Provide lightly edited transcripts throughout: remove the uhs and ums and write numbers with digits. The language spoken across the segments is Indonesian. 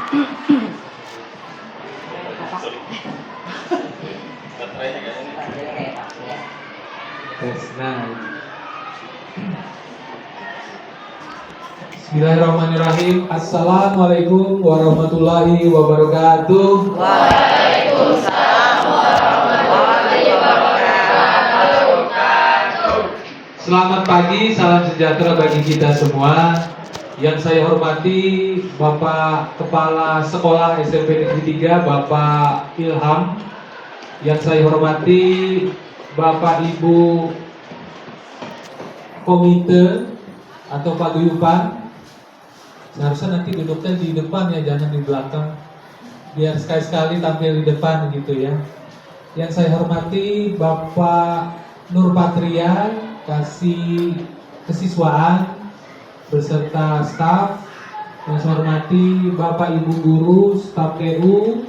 Bismillahirrahmanirrahim. Assalamualaikum warahmatullahi wabarakatuh. Waalaikumsalam warahmatullahi wabarakatuh. Selamat pagi, salam sejahtera bagi kita semua. Yang saya hormati Bapak Kepala Sekolah SMP Negeri 3, Bapak Ilham. Yang saya hormati Bapak Ibu Komite atau paguyuban. Seharusnya nanti duduknya di depan ya, jangan di belakang. Biar sekali-sekali tampil di depan gitu ya. Yang saya hormati Bapak Nur Patria, Kasih Kesiswaan beserta staf. Yang saya hormati Bapak Ibu Guru, staf PU,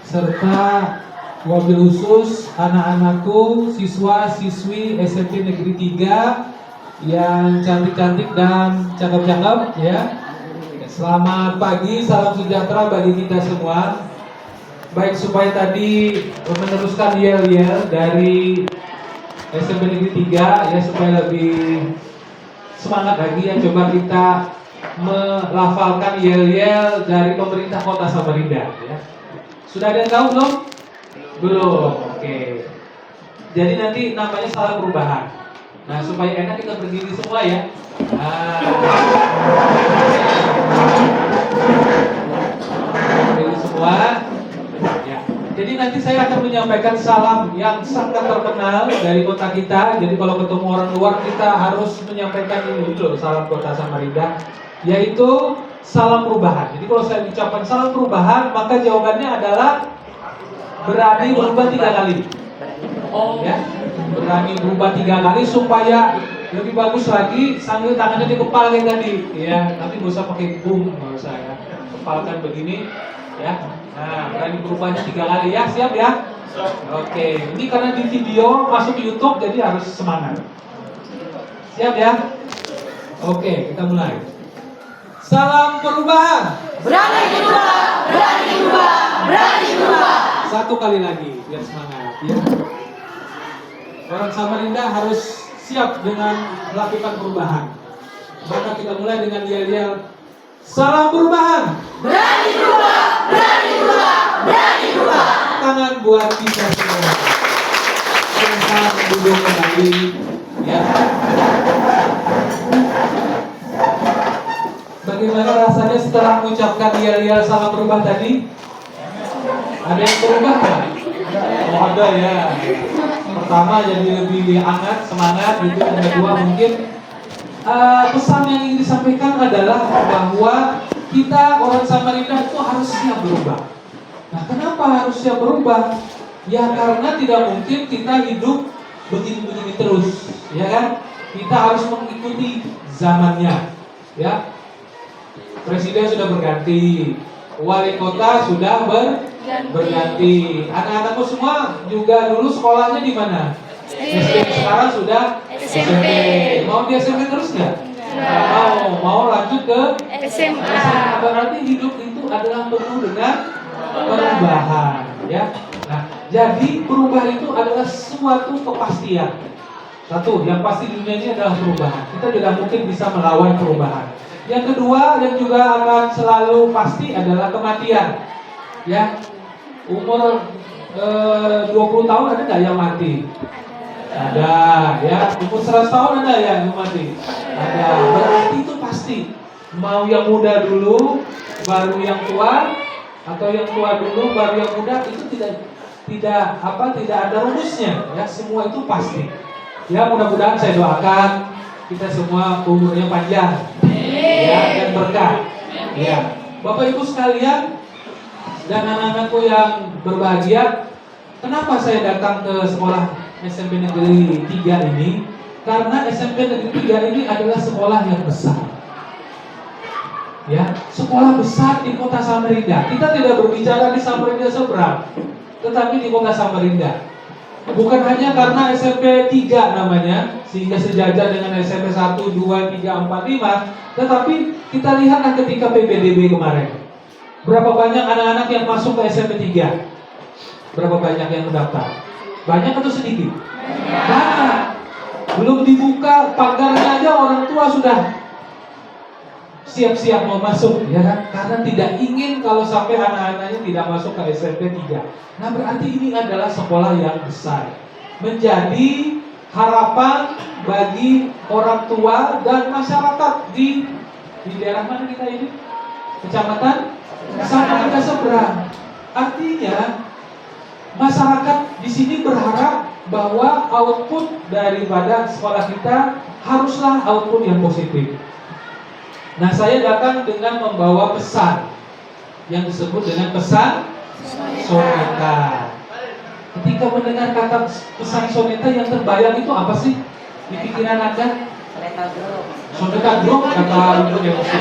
serta wabil khusus anak-anakku, siswa-siswi SMP Negeri 3 yang cantik-cantik dan cakep-cakep ya. Selamat pagi, salam sejahtera bagi kita semua. Baik, supaya tadi meneruskan yel-yel dari SMP Negeri 3 ya, supaya lebih semangat lagi ya, coba kita melafalkan yel-yel dari pemerintah Kota Samarinda ya. Sudah ada yang tahu belum? Belum, oke. Jadi nanti namanya salam perubahan. Nah, supaya enak kita berdiri semua ya. Berdiri semua. Ya. Jadi nanti saya akan menyampaikan salam yang sangat terkenal dari kota kita. Jadi kalau ketemu orang luar kita harus menyampaikan ini dulu, salam Kota Samarinda, yaitu salam perubahan. Jadi kalau saya ucapkan salam perubahan, maka jawabannya adalah berani berubah 3 kali. Ya, berani berubah 3 kali supaya lebih bagus lagi, sambil tangannya di kepala kayak tadi. Ya, tapi nggak usah pakai boom, nggak usah ya. Kepalkan begini, ya. Nah, berani berubahnya 3 kali ya, siap ya? Oke, ini karena di video masuk YouTube, jadi harus semangat. Siap ya? Oke, kita mulai. Salam perubahan. Berani berubah, berani berubah, berani berubah. 1 kali lagi, biar semangat ya. Orang Samarinda harus siap dengan melakukan perubahan. Maka kita mulai dengan yel-yel salam perubahan. Berani berubah, berani berubah, berani berubah. Tangan buat kita semua. Silakan duduk kembali ya. Bagaimana rasanya setelah mengucapkan yel-yel salam perubahan tadi? Ada yang berubah nggak? Oh, ada ya. Pertama jadi lebih hangat, semangat gitu. Yang kedua mungkin pesan yang ingin disampaikan adalah bahwa kita orang Samarinda itu harus siap berubah. Nah, kenapa harus siap berubah? Ya karena tidak mungkin kita hidup begini-begini terus, ya kan? Kita harus mengikuti zamannya, ya. Presiden sudah berganti, wali kota sudah berganti. Anak-anakku semua juga dulu sekolahnya di mana? SD. Sekarang sudah SMP. Mau di SMP terus nggak? Mau lanjut ke SMA. Berarti hidup itu adalah penuh dengan perubahan, ya. Nah, jadi perubahan itu adalah suatu kepastian. Satu, yang pasti di dunia ini adalah perubahan. Kita tidak mungkin bisa melawan perubahan. Yang kedua, yang juga akan selalu pasti adalah kematian. Ya, umur 20 tahun ada nggak yang mati? Ada, ya. Umur 100 tahun ada ya yang mati? Ada. Berarti itu pasti. Mau yang muda dulu, baru yang tua, atau yang tua dulu, baru yang muda, itu tidak ada rumusnya. Ya, semua itu pasti. Ya, mudah-mudahan saya doakan kita semua umurnya panjang. Ya, dan berkah. Ya, Bapak Ibu sekalian dan anak-anakku yang berbahagia, kenapa saya datang ke sekolah SMP Negeri 3 ini? Karena SMP Negeri 3 ini adalah sekolah yang besar. Ya, sekolah besar di Kota Samarinda. Kita tidak berbicara di Samarinda seberang, tetapi di Kota Samarinda. Bukan hanya karena SMP 3 namanya, sehingga sejajar dengan SMP 1, 2, 3, 4, 5, tetapi kita lihatlah ketika PPDB kemarin. Berapa banyak anak-anak yang masuk ke SMP 3? Berapa banyak yang mendaftar? Banyak atau sedikit? Banyak. Belum dibuka pagarnya aja orang tua sudah siap-siap mau masuk, ya kan? Karena tidak ingin kalau sampai anak-anaknya tidak masuk ke SMP 3. Nah, berarti ini adalah sekolah yang besar, menjadi harapan bagi orang tua dan masyarakat di daerah mana kita ini? Kecamatan Samarinda Seberang. Artinya masyarakat di sini berharap bahwa output daripada sekolah kita haruslah output yang positif. Nah, saya datang dengan membawa pesan yang disebut dengan pesan soneta. Ketika mendengar kata pesan soneta, yang terbayang itu apa sih di pikiran Anda? Soneta grup, kata Ibu emosi.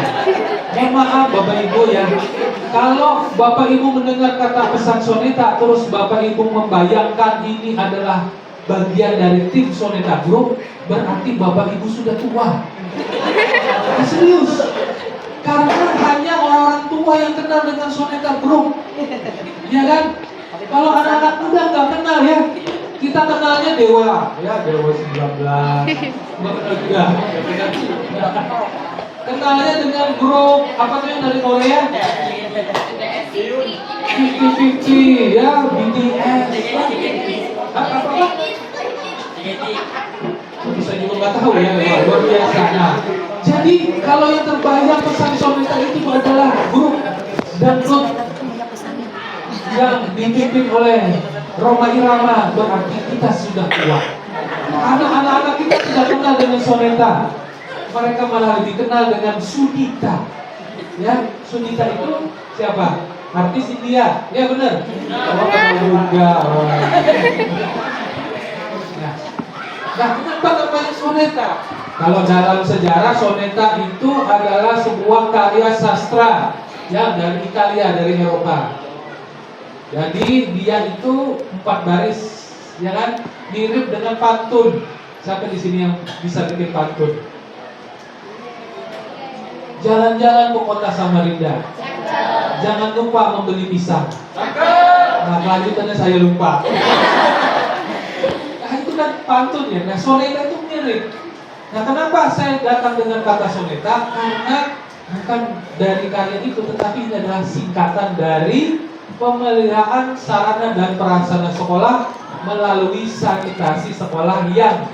Mohon maaf Bapak Ibu ya, kalau Bapak Ibu mendengar kata pesan soneta terus Bapak Ibu membayangkan ini adalah bagian dari tim soneta grup, berarti Bapak Ibu sudah tua. Serius, karena hanya orang tua yang kenal dengan soneta grup, ya kan? Kalau anak-anak muda nggak kenal ya, kita kenalnya Dewa, ya Dewa 19, nggak kenal juga. Kenalnya dengan grup apa tuh yang dari Korea? 50-50, ya BTS. Apa? Saya juga nggak tahu ya, luar biasa. Nah, jadi kalau yang terbayang pesan soneta itu adalah grup dan grup yang dipimpin oleh Roma Irama, berarti kita sudah tua. Karena anak-anak kita tidak kenal dengan soneta, mereka malah lebih kenal dengan Sudita. Ya, Sudita itu siapa? Artis India, ya benar. Oh, juga. Nah, kenapa namanya soneta? Kalau dalam sejarah, soneta itu adalah sebuah karya sastra yang dari Italia, dari Eropa. Jadi dia itu 4 baris, ya kan? Mirip dengan pantun. Siapa di sini yang bisa bikin pantun? Jalan-jalan ke kota Samarinda, jangan lupa membeli pisang. Nah, kelanjutannya saya lupa. Nah, itu kan pantun ya. Nah, soneta itu mirip. Nah, kenapa saya datang dengan kata soneta? Karena bukan dari karya itu, tetapi ini adalah singkatan dari pemeliharaan sarana dan prasarana sekolah melalui sanitasi sekolah yang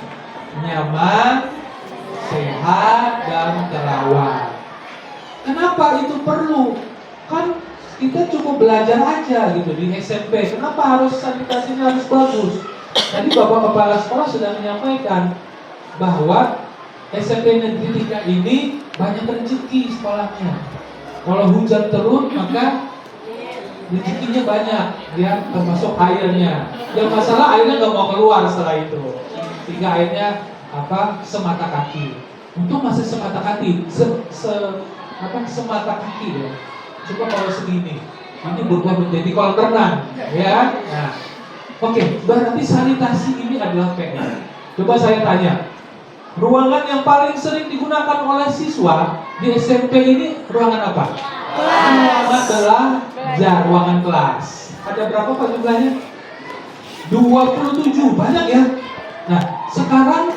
nyaman, sehat, dan terawat. Kenapa itu perlu? Kan kita cukup belajar aja gitu di SMP. Kenapa harus sanitasinya harus bagus? Tadi Bapak Kepala Sekolah sudah menyampaikan bahwa SMP Negeri 3 ini banyak rezeki sekolahnya. Kalau hujan turun maka rezekinya banyak, ya, termasuk airnya. Yang masalah airnya nggak mau keluar setelah itu, sehingga airnya semata kaki. Untuk masih semata kaki, semata kaki ya. Coba kalau segini, ini berubah menjadi kolam renang, ya. Nah, oke, berarti sanitasi ini adalah PR. Coba saya tanya, ruangan yang paling sering digunakan oleh siswa di SMP ini ruangan apa? Adalah ruangan kelas. Ada berapa Pak jumlahnya? 27, banyak ya. Nah, sekarang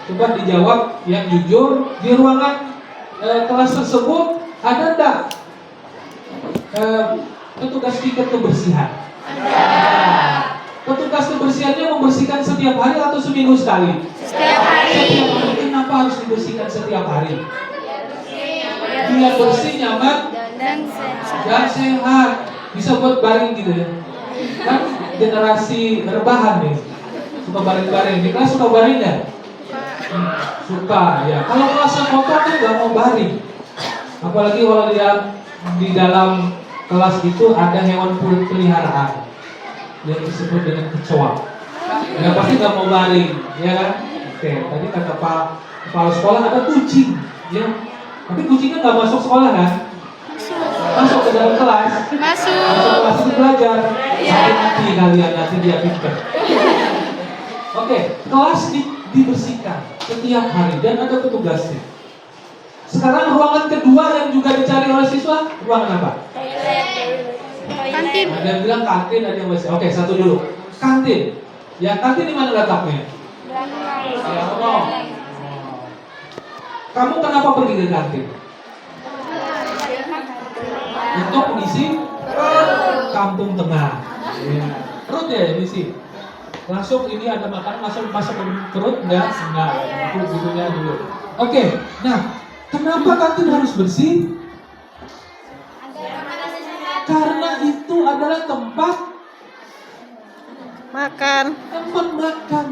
coba dijawab yang jujur, di ruangan kelas tersebut ada enggak petugas tiket kebersihan? Ada. Petugas kebersihannya membersihkan setiap hari atau seminggu sekali? Setiap hari. Setiap hari. Kenapa harus dibersihkan setiap hari? Biar bersih, nyaman, dan sehat. Bisa buat baring gitu ya. Kan generasi rebahan nih, suka baring-baring. Di kelas suka baring ya? Suka ya. Kalau kelasnya kotor kan nggak mau baring. Apalagi kalau di dalam kelas itu ada hewan peliharaan yang disebut dengan kecoa. Ya pasti nggak mau baring, ya kan? Oke, tadi kata Pak Kepala Sekolah ada kucing, ya. Tapi kucingnya nggak masuk sekolah kan? Masuk ke dalam kelas. Masuk kelas belajar. Nanti kalian nanti dia pinter. Oke, kelas dibersihkan setiap hari dan ada petugasnya. Sekarang ruangan kedua yang juga dicari oleh siswa, ruangan apa? Ada yang bilang kantin, ada yang WC. Oke, satu dulu. Kantin. Ya, kantin di mana letaknya? Ya, ngomong. Kamu kenapa pergi ke kantin? Untuk mengisi kampung tengah. Ya. Perut ya ini sih. Langsung ini ada makanan langsung masuk ke perut enggak? Itu gitunya dulu. Oke. Nah, kenapa kantin harus bersih? Karena itu adalah tempat makan. Tempat makan.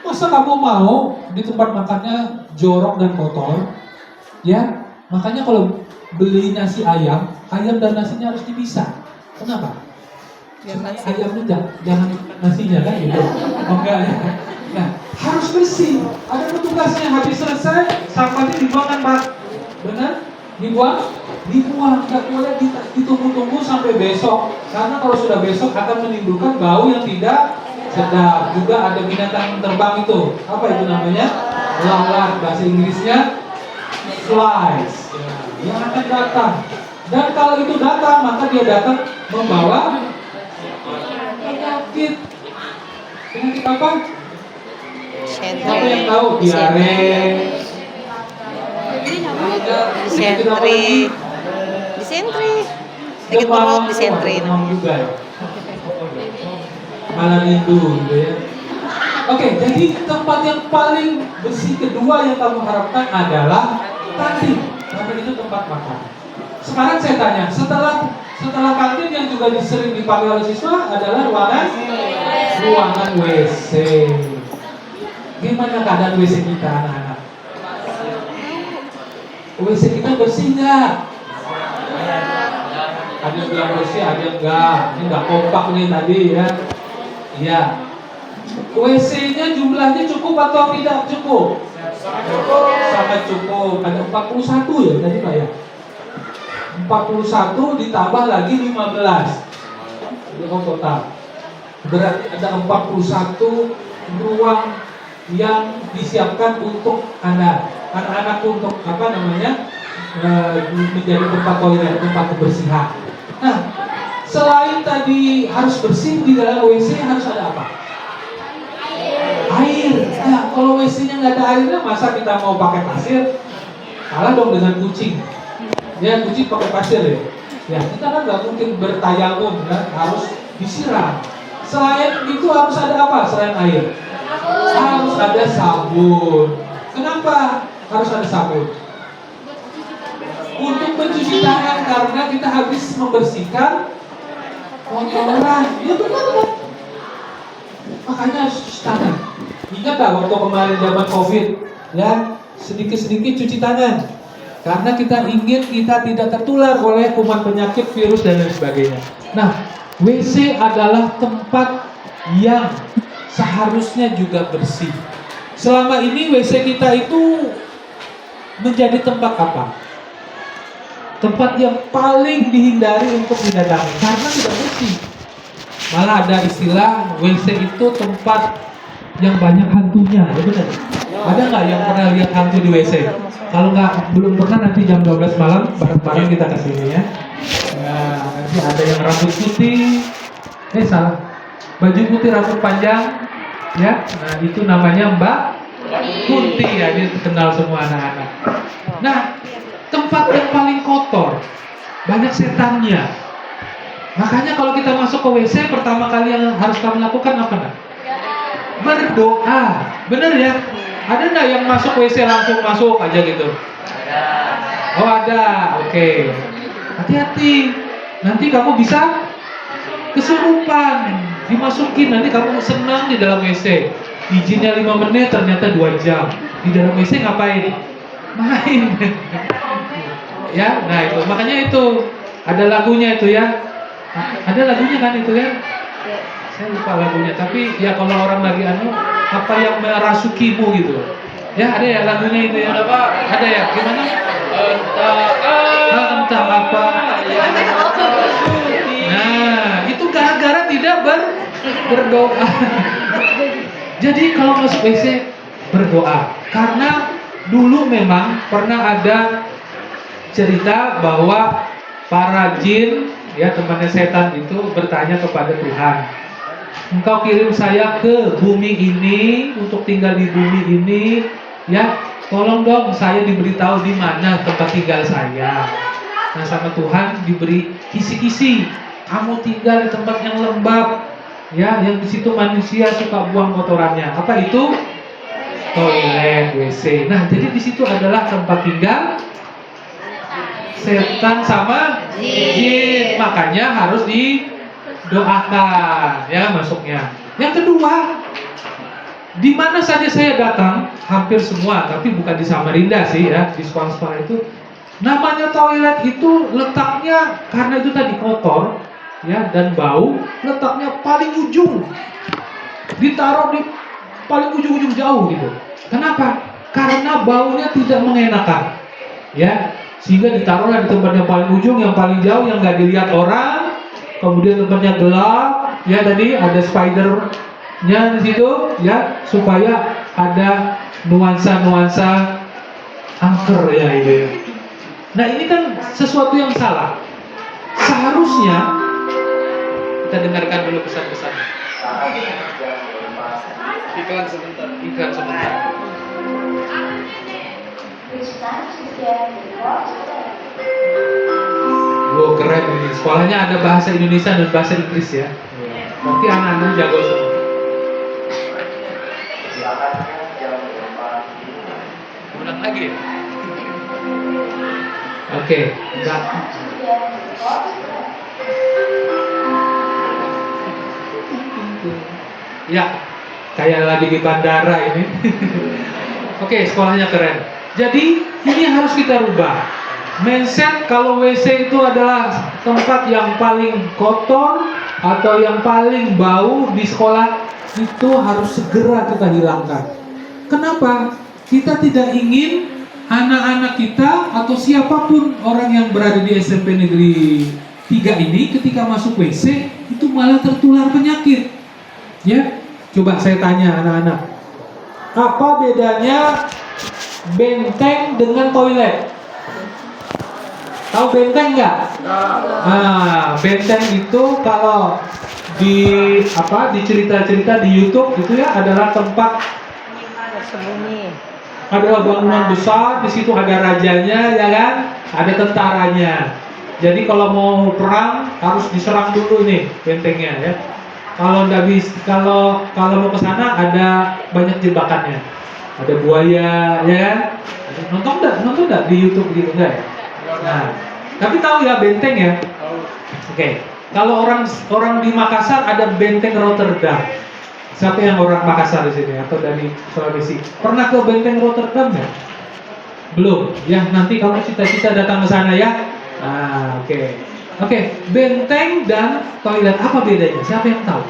Masa kamu mau di tempat makannya jorok dan kotor? Ya, makanya kalau beli nasi ayam dan nasinya harus dipisah. Kenapa? Ayamnya jangan nasinya kan gitu. Oh enggak ya. Nah, harus bersih. Ada petugasnya, habis selesai sampahnya dibuang kan Pak? Benar? Dibuang, nggak boleh ditunggu-tunggu sampai besok. Karena kalau sudah besok akan menimbulkan bau yang tidak sedap. Juga ada binatang terbang itu. Apa itu namanya? Lalat. Bahasa Inggrisnya flies. Yang akan datang. Dan kalau itu datang, maka dia datang membawa penyakit. Penyakit apa? Siapa yang tahu? Diare. Disentri. Sakit perut disentri. Juga ya. Malah rindu gitu ya. Oke, jadi tempat yang paling bersih kedua yang kamu harapkan adalah kantin. Kantin itu tempat makan. Sekarang saya tanya, setelah kantin yang juga sering dipakai oleh siswa adalah ruangan WC. Gimana keadaan WC kita anak-anak? WC kita bersih nggak? Ada yang bilang bersih, ada yang enggak. Ini nggak kompak nih tadi ya. Iya. WC-nya jumlahnya cukup atau tidak cukup? Sangat cukup. Ada 41 ya tadi Pak ya? 41 ditambah lagi 15. Itu total. Berarti ada 41 ruang yang disiapkan untuk anak-anak untuk apa namanya menjadi tempat toilet, tempat kebersihan. Nah, selain tadi harus bersih, di dalam WC harus ada apa? Air. Nah, kalau WC-nya nggak ada airnya, masa kita mau pakai pasir? Kalah dong dengan kucing. Ya, kucing pakai pasir ya. Ya, kita kan nggak mungkin bertayamum kan, harus disiram. Selain itu harus ada apa? Selain air, harus ada sabun. Kenapa harus ada sabun? Untuk mencuci tangan, karena kita habis membersihkan kotoran. Ya benar kan? Makanya harus cuci tangan. Ingat gak waktu kemarin zaman COVID, ya sedikit-sedikit cuci tangan. Karena kita ingin kita tidak tertular oleh kuman penyakit, virus dan lain sebagainya. Nah, WC adalah tempat yang seharusnya juga bersih. Selama ini WC kita itu menjadi tempat apa? Tempat yang paling dihindari untuk didatangi karena tidak bersih. Malah ada istilah WC itu tempat yang banyak hantunya, ya benar? Ada nggak yang pernah lihat hantu di WC? Kalau nggak, belum pernah, nanti jam 12 malam bareng-bareng kita ke sini ya. Nah, nanti ada yang rambut putih, salah, baju putih rambut panjang, ya. Nah itu namanya Mbak Kunti ya, ini kenal semua anak-anak. Nah, tempat yang paling kotor, banyak setannya. Makanya kalau kita masuk ke WC, pertama kali yang harus kamu lakukan apa? Berdoa, bener ya? Ada nggak yang masuk WC langsung masuk aja gitu? Oh ada, oke. Hati-hati, nanti kamu bisa kesurupan, dimasukin, nanti kamu senang di dalam WC. Izinnya 5 menit, ternyata 2 jam. Di dalam WC ngapain? Main. Ya, nah itu, makanya itu ada lagunya itu ya. Ada lagunya kan itu ya? Saya lupa lagunya, tapi ya kalau orang lagi apa yang merasukimu gitu. Ya ada ya lagunya itu ya. Ada ya, gimana? Entah apa. Nah, itu gara-gara tidak berdoa. Jadi kalau masuk WC berdoa. Karena dulu memang pernah ada cerita bahwa para jin ya temannya setan itu bertanya kepada Tuhan, Engkau kirim saya ke bumi ini untuk tinggal di bumi ini, ya tolong dong saya diberitahu di mana tempat tinggal saya. Nah sama Tuhan diberi kisi-kisi, kamu tinggal di tempat yang lembab, ya yang di situ manusia suka buang kotorannya. Apa itu? Toilet, WC. Nah jadi di situ adalah tempat tinggal setan sama jin. Makanya harus didoakan ya masuknya. Yang kedua, di mana saja saya datang, hampir semua, tapi bukan di Samarinda sih ya, di sekolah-sekolah itu namanya toilet itu letaknya karena itu tadi kotor ya dan bau, letaknya paling ujung. Ditaruh di paling ujung-ujung jauh gitu. Kenapa? Karena baunya tidak mengenakan. Ya, sehingga ditaruhlah di tempat yang paling ujung, yang paling jauh, yang nggak dilihat orang. Kemudian tempatnya gelap, ya tadi ada spidernya di situ, ya supaya ada nuansa-nuansa angker ya itu. Nah ini kan sesuatu yang salah. Seharusnya kita dengarkan dulu pesan-pesan. Iklan sebentar. Wow keren ini. Sekolahnya ada bahasa Indonesia dan bahasa Inggris ya. Berarti anak-anak jago semua. Ulang lagi ya? Oke, enggak. Ya, kayak lagi di bandara ini. Oke, sekolahnya keren. Jadi ini harus kita rubah. Mindset kalau WC itu adalah tempat yang paling kotor atau yang paling bau di sekolah, itu harus segera kita hilangkan. Kenapa? Kita tidak ingin anak-anak kita atau siapapun orang yang berada di SMP Negeri 3 ini ketika masuk WC itu malah tertular penyakit. Ya, coba saya tanya anak-anak, apa bedanya benteng dengan toilet? Tahu benteng nggak? Nah, benteng itu kalau di cerita-cerita di YouTube itu ya adalah tempat Bersembunyi. adalah bangunan besar, di situ ada rajanya, ya kan? Ada tentaranya. Jadi kalau mau perang harus diserang dulu nih bentengnya, ya. Kalau nggak bisa, kalau mau ke sana ada banyak jebakannya. Ada buaya, ya kan? Nonton nggak di YouTube gitu nggak? Nah, tapi tahu ya benteng ya? Oke. Kalau orang di Makassar ada benteng Rotterdam. Siapa yang orang Makassar di sini atau dari Sulawesi? Pernah ke benteng Rotterdam ya? Belum. Ya, nanti kamu cita-cita datang ke sana ya. Nah, oke. Benteng dan toilet apa bedanya? Siapa yang tahu?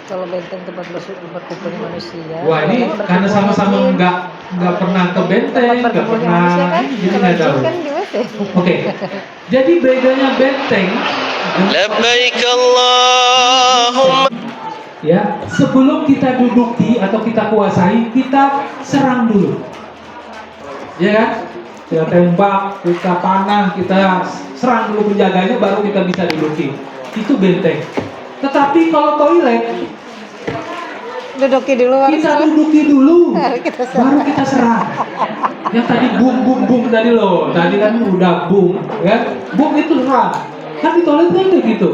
Kalau benteng tempat berkumpulnya manusia. Wah, ini karena sama-sama nggak pernah ke benteng, nggak pernah, jadi nggak tahu. Oke. Jadi bedanya benteng. Labbaik Allahumma. Ya, sebelum kita duduki atau kita kuasai, kita serang dulu. Ya kan? Kita tembak, kita panah, kita serang dulu penjaganya, baru kita bisa duduki. Itu benteng. Tetapi kalau toilet, Duduki dulu. kita duduki dulu, baru kita serang. Yang tadi bum tadi loh, tadi kan udah bum, ya? Bum itu serang. Kan di toilet kan kayak gitu.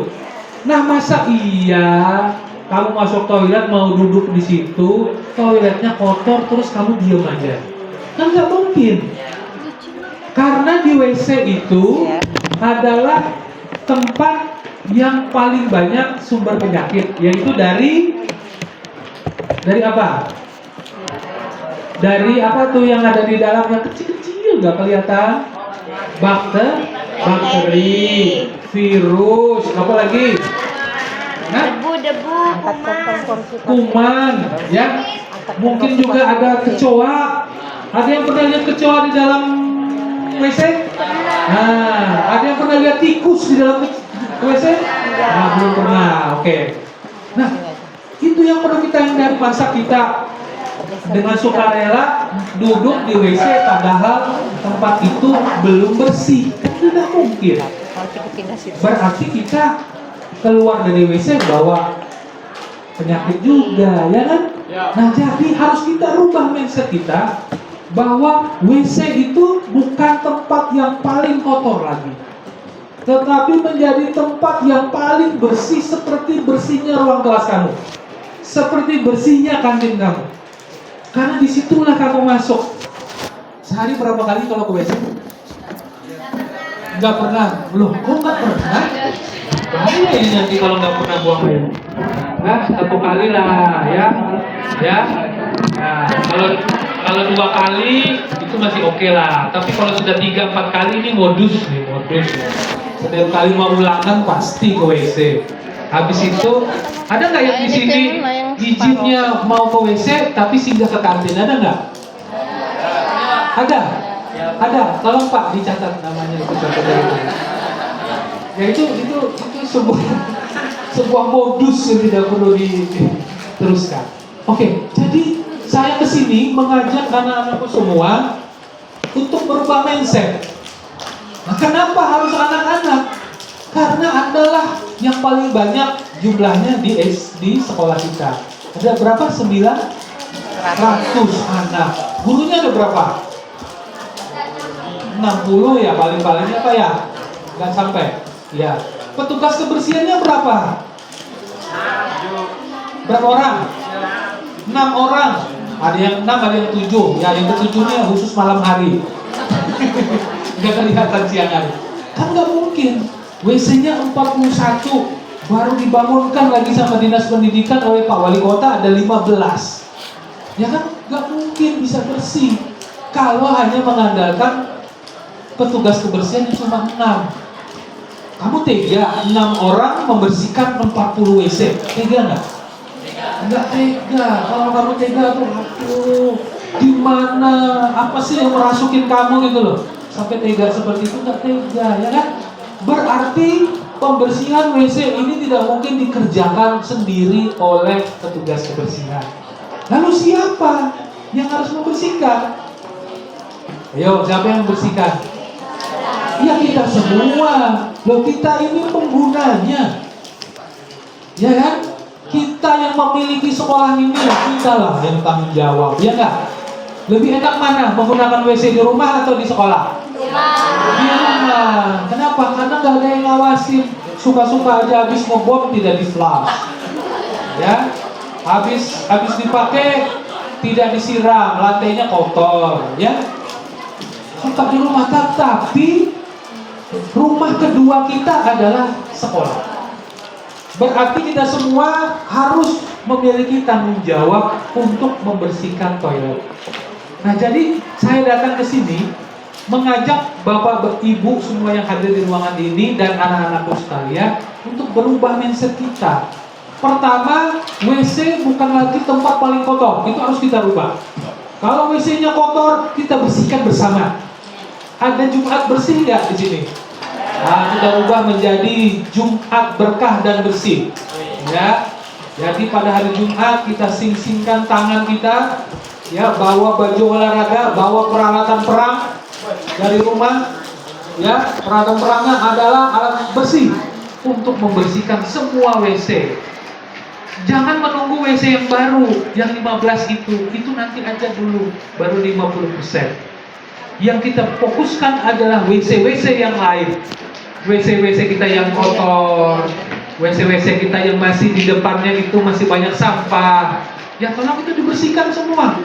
Nah masa iya kamu masuk toilet mau duduk di situ, toiletnya kotor terus kamu diam aja? Kan nggak mungkin. Karena di WC itu adalah tempat yang paling banyak sumber penyakit, yaitu dari apa? Dari apa tuh yang ada di dalamnya kecil-kecil nggak kelihatan? Bakteri, virus, apa lagi? Debu, Kuman, ya. Mungkin juga ada kecoa. Ada yang pernah lihat kecoa di dalam WC? Nah, ada yang pernah lihat tikus di dalam WC? Nah, belum pernah. Oke. Nah, itu yang perlu kita hindari. Masa kita dengan sukarela duduk di WC padahal tempat itu belum bersih. tidak mungkin. Kalau kita pindah situ. Berarti kita keluar dari WC bawa penyakit juga, ya kan? Nah, jadi harus kita rubah mindset kita bahwa WC itu bukan tempat yang paling kotor lagi, tetapi menjadi tempat yang paling bersih, seperti bersihnya ruang kelas kamu, seperti bersihnya kantin kamu. Karena disitulah kamu masuk. Sehari berapa kali kalau ke WC? Nggak pernah. Loh, kok nggak pernah? Bahaya ini nanti kalau nggak pernah buang air. Nah, 1 kali lah, ya. Nah, kalau 2 kali itu masih oke lah. Tapi kalau sudah 3-4 kali ini modus. Setiap kali mau ulangan pasti ke WC. Habis itu ada nggak yang di sini izinnya mau ke WC tapi singgah ke kantin, ada nggak? Ada. Tolong Pak dicatat namanya itu contohnya itu. Ya itu sebuah modus yang tidak perlu diteruskan. Oke, jadi saya kesini mengajak anak-anakku semua untuk berubah mindset. Nah, kenapa harus anak-anak? Karena adalah yang paling banyak jumlahnya di sekolah kita. Ada berapa? 900 anak. Gurunya ada berapa? 60 ya paling-palingnya Pak ya? Nggak sampai. Ya. Petugas kebersihannya berapa? Berapa orang? 6 orang. Ada yang 6, ada yang 7. Ya, yang ke-7-nya khusus malam hari. Nggak kelihatan siang hari. Kan nggak mungkin. WC-nya 41. Baru dibangunkan lagi sama Dinas Pendidikan oleh Pak Wali Kota ada 15. Ya kan? Nggak mungkin bisa bersih. Kalau hanya mengandalkan petugas kebersihan yang cuma 6. Kamu tega 6 orang membersihkan 40 WC? Tega nggak? Nggak tega. Kalau kamu tega tuh, aduh, gimana? Apa sih yang merasukin kamu gitu loh? Sampai tega seperti itu, nggak tega, ya kan? Berarti pembersihan WC ini tidak mungkin dikerjakan sendiri oleh petugas kebersihan. Lalu siapa yang harus membersihkan? Ayo, siapa yang membersihkan? Ya kita semua. Loh, kita ini penggunanya. Ya kan? Kita yang memiliki sekolah ini, kita lah yang tanggung jawab. Ya enggak? Lebih enak mana? Menggunakan WC di rumah atau di sekolah? Di rumah. Kenapa? Karena nggak ada yang ngawasin. Suka-suka aja habis ngebom tidak di flush. Ya. Habis dipakai tidak disiram, lantainya kotor, ya. Suka di rumah, tapi rumah kedua kita adalah sekolah. Berarti kita semua harus memiliki tanggung jawab untuk membersihkan toilet. Nah, jadi saya datang ke sini mengajak Bapak, Ibu semua yang hadir di ruangan ini dan anak-anakku sekalian untuk berubah mindset kita. Pertama, WC bukan lagi tempat paling kotor, itu harus kita rubah. Kalau WC-nya kotor, kita bersihkan bersama. Ada Jumat bersih nggak di sini? Nah, kita ubah menjadi Jumat berkah dan bersih. Ya, jadi pada hari Jumat kita sing-singkan tangan kita, ya, bawa baju olahraga, bawa peralatan perang dari rumah. Ya, peralatan perangnya adalah alat bersih untuk membersihkan semua WC. Jangan menunggu WC yang baru, yang 15 itu nanti aja dulu, baru 50%. Yang kita fokuskan adalah WC-WC yang lain. WC-WC kita yang kotor, WC-WC kita yang masih di depannya itu masih banyak sampah. Ya tolong itu dibersihkan semua.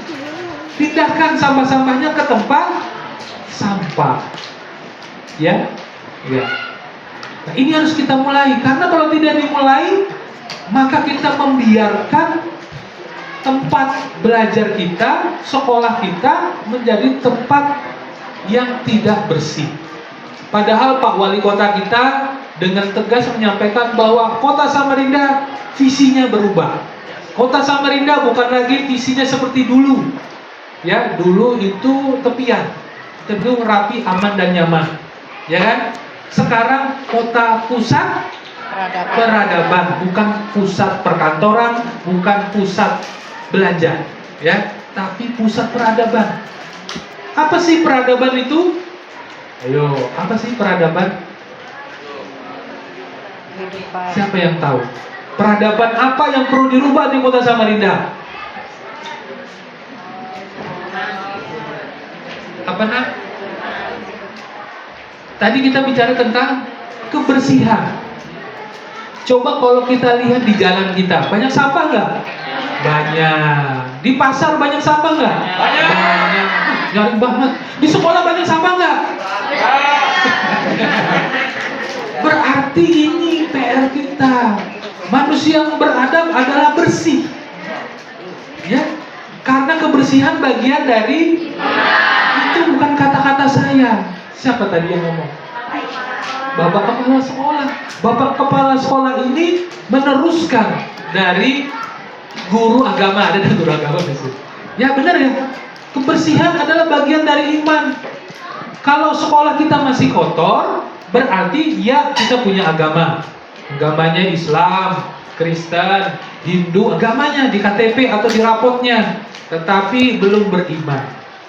Pindahkan sampah-sampahnya ke tempat sampah. Ya. Nah, ini harus kita mulai, karena kalau tidak dimulai, maka kita membiarkan tempat belajar kita, sekolah kita menjadi tempat yang tidak bersih. Padahal Pak Wali Kota kita dengan tegas menyampaikan bahwa Kota Samarinda visinya berubah. Kota Samarinda bukan lagi visinya seperti dulu. Ya, dulu itu tepian, gedung rapi, aman dan nyaman. Ya kan? Sekarang kota pusat peradaban, bukan pusat perkantoran, bukan pusat belanja, ya, tapi pusat peradaban. Apa sih peradaban itu? Ayo, apa sih peradaban? Kehidupan. Siapa yang tahu? Peradaban apa yang perlu dirubah di kota Samarinda? Apa nak? Tadi kita bicara tentang kebersihan. Coba kalau kita lihat di jalan kita, banyak sampah nggak? Banyak. Di pasar banyak sampah nggak? Banyak. Nyaring banget. Di sekolah banyak sampah nggak? Berarti ini PR kita. Manusia yang beradab adalah bersih. Ya, karena kebersihan bagian dari itu bukan kata-kata saya. Siapa tadi yang ngomong? Bapak kepala sekolah. Bapak kepala sekolah ini meneruskan dari guru agama. Ada guru agama di sini. Ya benar ya. Kebersihan adalah bagian dari iman. Kalau sekolah kita masih kotor, berarti ya kita punya agama. Agamanya Islam, Kristen, Hindu, agamanya di KTP atau di rapotnya, tetapi belum beriman.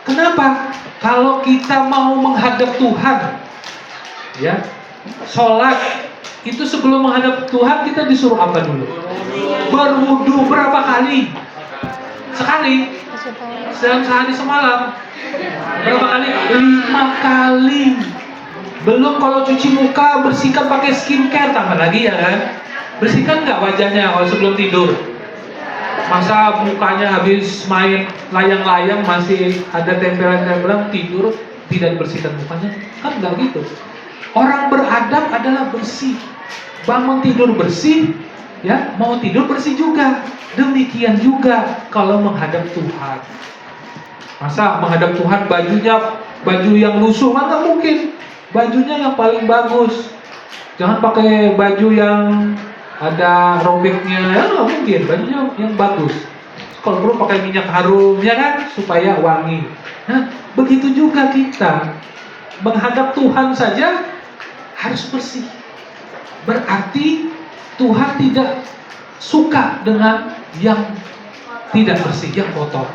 Kenapa? Kalau kita mau menghadap Tuhan, ya, sholat itu sebelum menghadap Tuhan kita disuruh apa dulu? Berwudu berapa kali? Sekali. Sehari semalam. Berapa kali? 5 kali. Belum kalau cuci muka, bersihkan pakai skincare, tambah lagi ya kan? Bersihkan nggak wajahnya kalau sebelum tidur? Masa mukanya habis main layang-layang masih ada tempelan-tempelan, tidur tidak dibersihkan mukanya? Kan nggak gitu. Orang beradab adalah bersih. Bangun tidur bersih, ya, mau tidur bersih juga. Demikian juga kalau menghadap Tuhan. Masa menghadap Tuhan bajunya baju yang lusuh, mana mungkin? Bajunya yang paling bagus. Jangan pakai baju yang ada robeknya, ya nggak mungkin. Bajunya yang bagus. Kalau perlu pakai minyak harum, ya kan, supaya wangi. Nah, begitu juga kita menghadap Tuhan saja harus bersih. Berarti Tuhan tidak suka dengan yang tidak bersih, yang kotor.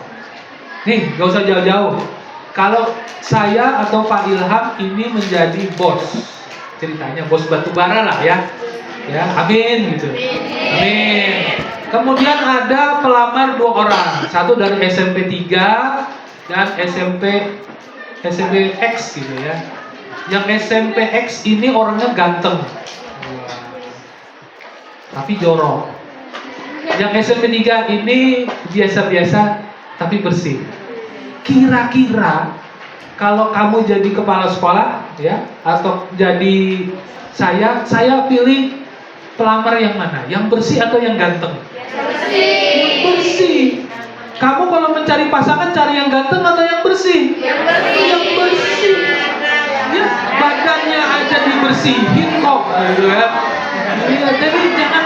Nih, gak usah jauh-jauh. Kalau saya atau Pak Ilham ini menjadi bos, ceritanya bos batubara lah ya, ya, amin gitu, amin. Kemudian ada pelamar 2 orang, satu dari SMP 3 dan SMP X gitu ya. Yang SMP X ini orangnya ganteng, tapi jorok. Yang SMP 3 ini biasa-biasa tapi bersih. Kira-kira kalau kamu jadi kepala sekolah ya, atau jadi saya pilih pelamar yang mana? Yang bersih atau yang ganteng? Yang bersih. Kamu kalau mencari pasangan cari yang ganteng atau yang bersih? Yang bersih. Ya, badannya aja dibersihin kok, gitu ya. Ya, jadi jangan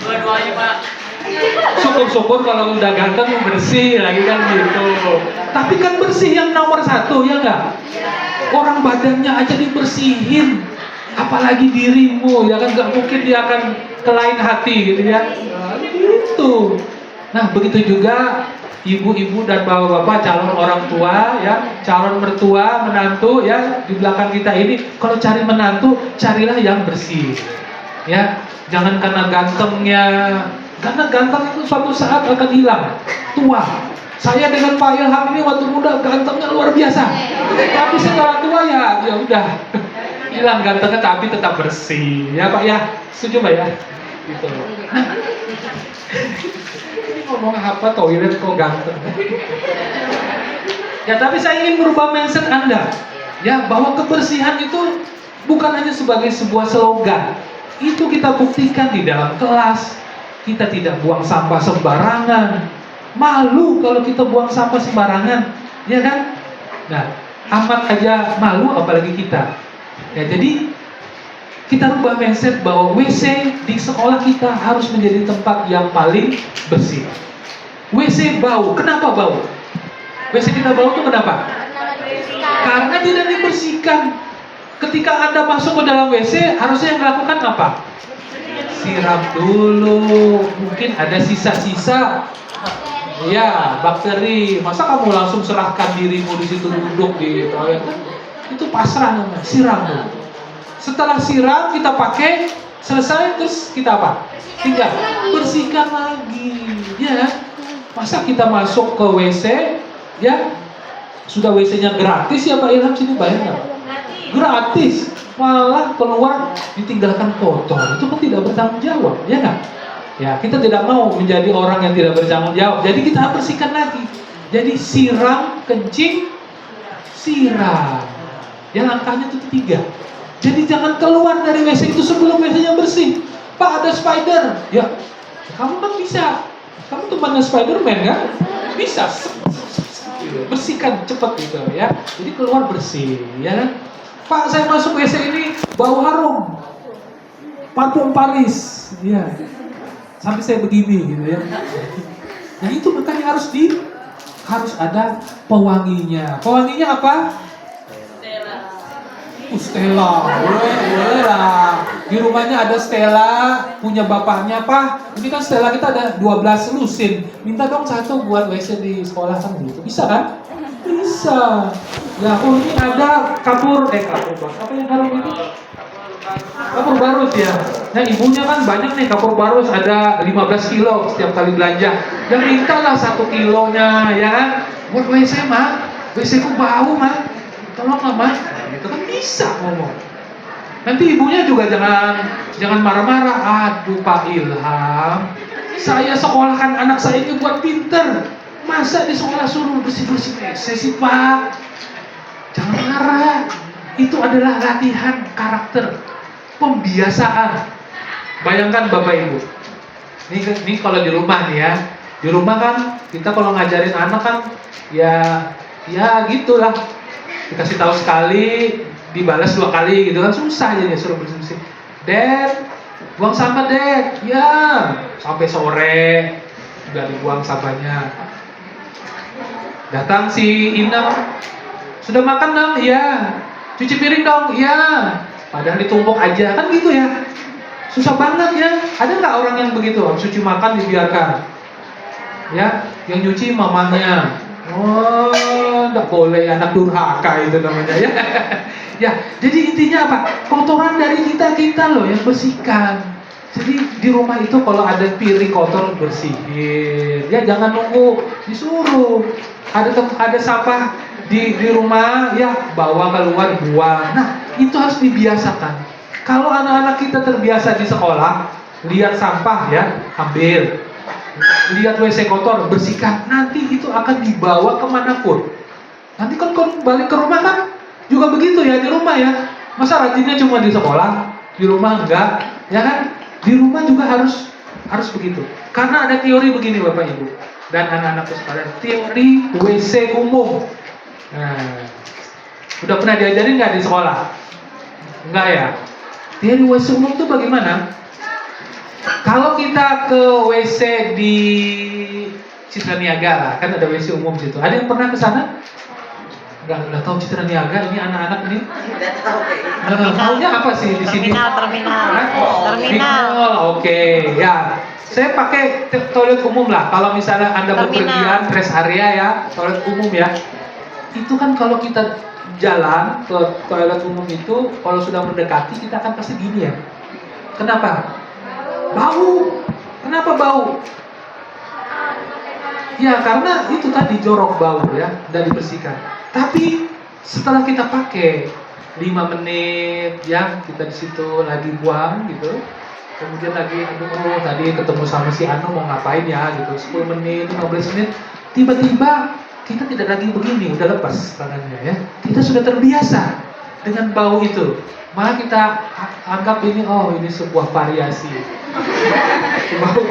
dua-duanya, Pak. Syukur-syukur kalau udah ganteng bersih lagi kan gitu. Tapi kan bersih yang nomor 1 ya nggak? Orang badannya aja dibersihin, apalagi dirimu ya kan, nggak mungkin dia akan ke lain hati gitu ya. Nah, gitu. Nah begitu juga ibu-ibu dan bapak-bapak calon orang tua ya, calon mertua, menantu ya di belakang kita ini. Kalau cari menantu carilah yang bersih ya, jangan karena gantengnya. Karena ganteng itu suatu saat akan hilang, tua. Saya dengan Pak Ilham ini waktu muda gantengnya luar biasa. Tapi setelah tua ya udah hilang gantengnya, tapi tetap bersih. Ya Pak ya, setuju Pak ya? Gitu. Nah, ini ngomong apa toilet kok ganteng? Ya tapi saya ingin merubah mindset Anda. Ya bahwa kebersihan itu bukan hanya sebagai sebuah slogan. Itu kita buktikan di dalam kelas. Kita tidak buang sampah sembarangan. Malu kalau kita buang sampah sembarangan, ya kan? Nah, amat aja malu apalagi kita. Ya, jadi kita rubah mindset bahwa WC di sekolah kita harus menjadi tempat yang paling bersih. WC bau, kenapa bau? WC kita bau itu kenapa? Karena tidak dibersihkan. Ketika Anda masuk ke dalam WC, harusnya yang dilakukan apa? Siram dulu, mungkin ada sisa-sisa, ya bakteri. Masa kamu langsung serahkan dirimu di situ duduk di toilet? Itu pasrah namanya, siram dulu. Setelah siram kita pakai, selesai terus kita apa? Tinggal bersihkan lagi, ya. Masa kita masuk ke WC, ya sudah WC-nya gratis ya Pak Ilham, sini bayar nggak? Gratis, malah keluar ditinggalkan kotor, itu kan tidak bertanggung jawab, ya nggak? Ya kita tidak mau menjadi orang yang tidak bertanggung jawab, jadi kita bersihkan lagi. Jadi siram, kencing, siram. Ya langkahnya itu 3. Jadi jangan keluar dari WC itu sebelum WC-nya bersih. Pak ada spider, ya kamu kan bisa. Kamu temannya Spiderman kan? Bisa. Bersihkan cepat gitu ya. Jadi keluar bersih, ya kan? Pak saya masuk WC ini bau harum. Parfum Paris, ya. Sampai saya begini gitu ya. Nah itu makanya harus ada pewanginya. Pewanginya apa? Stella, boleh lah. Di rumahnya ada Stella, punya bapaknya, Pak. Ini kan Stella kita ada 12 lusin. Minta dong 1 buat WC di sekolah kan gitu. Bisa kan? Bisa. Ya, oh ini ada kapur Bang. Apa yang harum itu? Kapur barus ya. Nah ibunya kan banyak nih kapur barus, ada 15 kilo setiap kali belanja. Yang mintalah 1 kilonya ya kan. Buat WC mah, WC ku bau mah. Tolong mah, itu kan bisa ngomong. Nanti ibunya juga jangan marah-marah. Aduh Pak Ilham, saya sekolahkan anak saya ini buat pinter. Masa di sekolah suruh bersih-bersih WC sih Pak? Jangan marah. Itu adalah latihan karakter, pembiasaan. Bayangkan Bapak Ibu. Ini kalau di rumah nih ya. Di rumah kan kita kalau ngajarin anak kan ya gitulah. Dikasih tahu sekali, dibalas 2 kali gitu kan susah aja suruh bersih-bersih. Dad, buang sampah Dad. Ya, sampai sore udah dibuang sampahnya. Datang si Inang, sudah makan dong? Iya. Cuci piring dong? Iya. Padahal ditumpuk aja kan gitu ya. Susah banget ya. Ada nggak orang yang begitu? Cuci makan dibiarkan. Ya, yang nyuci mamanya. Oh, enggak boleh anak durhaka itu namanya ya. Ya, jadi intinya apa? Kotoran dari kita loh yang bersihkan. Jadi di rumah itu kalau ada piring kotor bersihin. Ya jangan nunggu disuruh. Ada sampah di rumah ya bawa keluar buang. Nah, itu harus dibiasakan. Kalau anak-anak kita terbiasa di sekolah, lihat sampah ya, ambil. Lihat WC kotor, bersihkan. Nanti itu akan dibawa kemanapun. Nanti kan balik ke rumah kan juga begitu ya di rumah ya. Masa rajinnya cuma di sekolah, di rumah enggak, ya kan? Di rumah juga harus begitu. Karena ada teori begini Bapak Ibu dan anak-anakku sekalian, teori WC umum. Nah, udah pernah diajarin nggak di sekolah? Enggak ya? Teori WC umum itu bagaimana? Kalau kita ke WC di Citra Niaga lah, kan ada WC umum situ. Ada yang pernah ke sana? Nggak tahu Citra Niaga, ini anak-anak ini. Maunya apa sih di sini? Terminal. Oke, ya. Saya pakai toilet umum lah. Kalau misalnya Anda bepergian rest area ya, toilet umum ya. Itu kan kalau kita jalan ke toilet umum itu, kalau sudah mendekati kita akan pasti gini ya. Kenapa? Bau. Kenapa bau? Ya karena itu tadi jorok bau ya, dan dibersihkan. Tapi setelah kita pakai 5 menit ya, kita di situ lagi buang gitu. Kemudian lagi aduh tadi ketemu sama si Anu mau ngapain ya gitu, 10 menit, 15 menit, tiba-tiba kita tidak lagi begini, udah lepas tangannya ya. Kita sudah terbiasa dengan bau itu. Malah kita anggap ini sebuah variasi. Bau.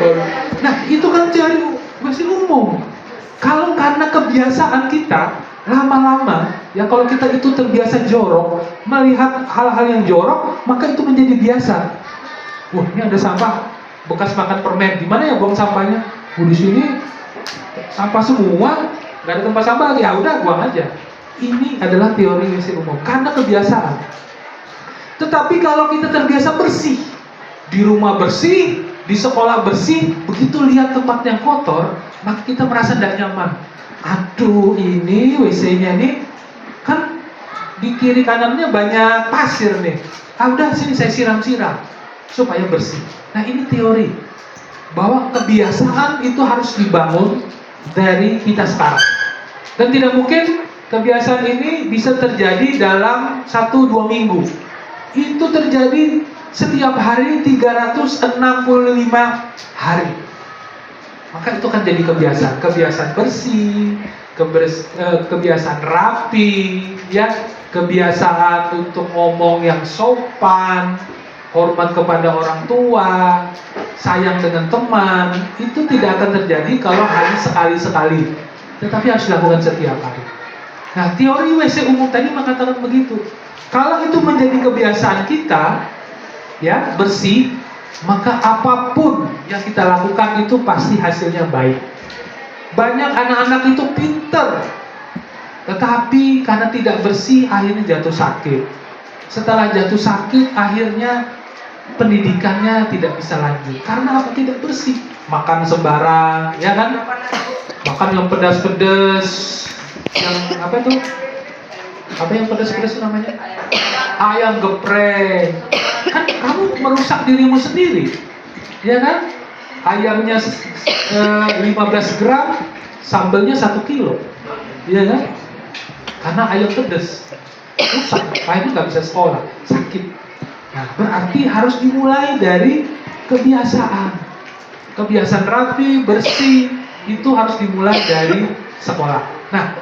Nah, itu kan teori masih umum. Kalau karena kebiasaan kita lama-lama, ya kalau kita itu terbiasa jorok, melihat hal-hal yang jorok, maka itu menjadi biasa. Wah, ini ada sampah bekas makan permen. Di mana ya buang sampahnya? Di sini sampah semua, nggak ada tempat sampah lagi. Ya udah, buang aja. Ini adalah teori WC umum karena kebiasaan. Tetapi kalau kita terbiasa bersih, di rumah bersih, di sekolah bersih, begitu lihat tempat yang kotor, maka kita merasa tidak nyaman. Aduh, ini WC-nya ini kan di kiri kanannya banyak pasir nih. Udah sini saya siram-siram supaya bersih. Nah ini teori bahwa kebiasaan itu harus dibangun dari kita sekarang. Dan tidak mungkin kebiasaan ini bisa terjadi dalam 1-2 minggu. Itu terjadi setiap hari 365 hari. Maka itu kan jadi kebiasaan. Kebiasaan bersih, kebiasaan rapi, ya, kebiasaan untuk ngomong yang sopan, hormat kepada orang tua, sayang dengan teman. Itu tidak akan terjadi kalau hanya sekali-sekali, tetapi harus dilakukan setiap hari. Nah, teori WC umum tadi mengatakan begitu. Kalau itu menjadi kebiasaan kita, ya, bersih, maka apapun yang kita lakukan itu pasti hasilnya baik. Banyak anak-anak itu pinter, tetapi karena tidak bersih akhirnya jatuh sakit. Setelah jatuh sakit akhirnya pendidikannya tidak bisa lanjut. Karena apa? Tidak bersih. Makan sembarang, ya kan? Makan yang pedas-pedas, yang apa tuh? Apa yang pedas-pedas itu namanya? Ayam geprek. Kan kamu merusak dirimu sendiri, ya kan? Ayamnya 15 gram, sambelnya 1 kilo, ya kan? Karena ayam pedas, rusak, akhirnya nggak bisa sekolah, sakit. Nah, berarti harus dimulai dari kebiasaan. Kebiasaan rapi, bersih, itu harus dimulai dari sekolah. Nah,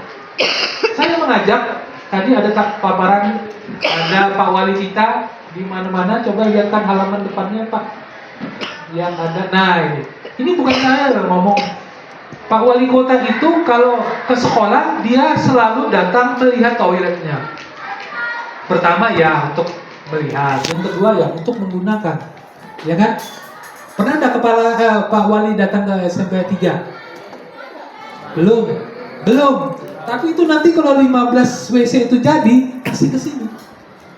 saya mengajak, tadi ada paparan, ada Pak Wali kita di mana-mana. Coba lihatkan halaman depannya, Pak. Yang ada, nah ini bukan saya yang ngomong. Pak Wali Kota itu kalau ke sekolah dia selalu datang melihat toiletnya. Pertama ya untuk melihat, yang kedua ya untuk menggunakan, ya kan? Pernah ada Pak Wali datang ke SMP 3? Belum. Tapi itu nanti kalau 15 WC itu jadi, kasih ke sini.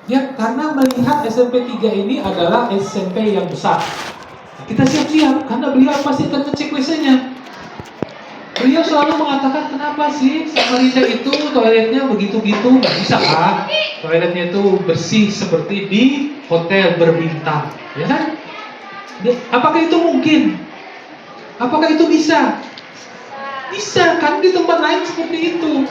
Ya, karena melihat SMP 3 ini adalah SMP yang besar. Kita siap-siap, karena beliau pasti akan ngecek WC-nya. Beliau selalu mengatakan, kenapa sih Samarinda itu toiletnya begitu-gitu? Nggak bisa kan? Toiletnya itu bersih seperti di hotel berbintang, ya kan? Apakah itu mungkin? Apakah itu bisa? Bisa, kan di tempat lain seperti itu.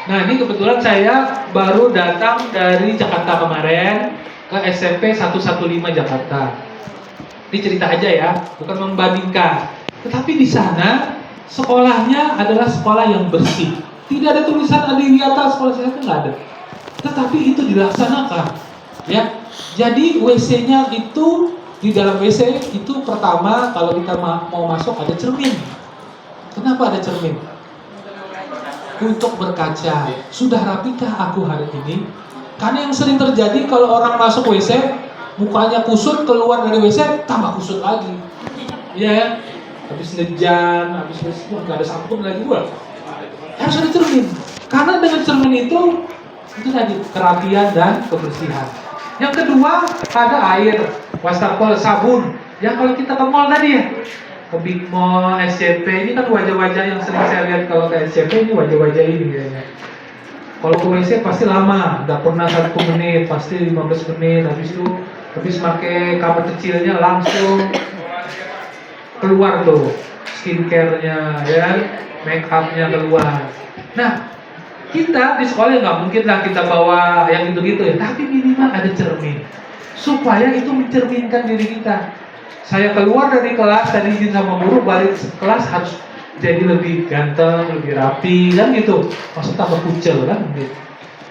Nah, ini kebetulan saya baru datang dari Jakarta kemarin ke SMP 115 Jakarta. Ini cerita aja ya, bukan membandingkan. Tetapi di sana sekolahnya adalah sekolah yang bersih. Tidak ada tulisan Adiwiyata sekolah saya itu nggak ada. Tetapi itu dilaksanakan, ya. Jadi WC-nya itu di dalam WC itu pertama kalau kita mau masuk ada cermin. Kenapa ada cermin? Untuk berkaca. Sudah rapikah aku hari ini? Karena yang sering terjadi kalau orang masuk WC, mukanya kusut, keluar dari WC tambah kusut lagi. Iya ya? Habis ngejan, habis nggak ada sabun lagi gua. Harus ada cermin. Karena dengan cermin itu tadi kerapian dan kebersihan. Yang kedua ada air, wastafel, sabun. Yang kalau kita ke mall tadi ya, ke Big Mall, SCP, ini kan wajah-wajah yang sering saya lihat. Kalau ke SCP ini wajah-wajah ini kayaknya. Kalau ke WC pasti lama, nggak pernah 1 menit, pasti 15 menit. Habis pakai kamar kecilnya langsung keluar tuh skincare-nya, ya, make up-nya keluar. Nah, kita di sekolah nggak mungkin lah kita bawa yang gitu-gitu ya, tapi minimal ada cermin supaya itu mencerminkan diri kita. Saya keluar dari kelas, tadi izin sama guru, balik kelas harus jadi lebih ganteng, lebih rapi, kan gitu. Maksudnya tambah kucel kan gitu.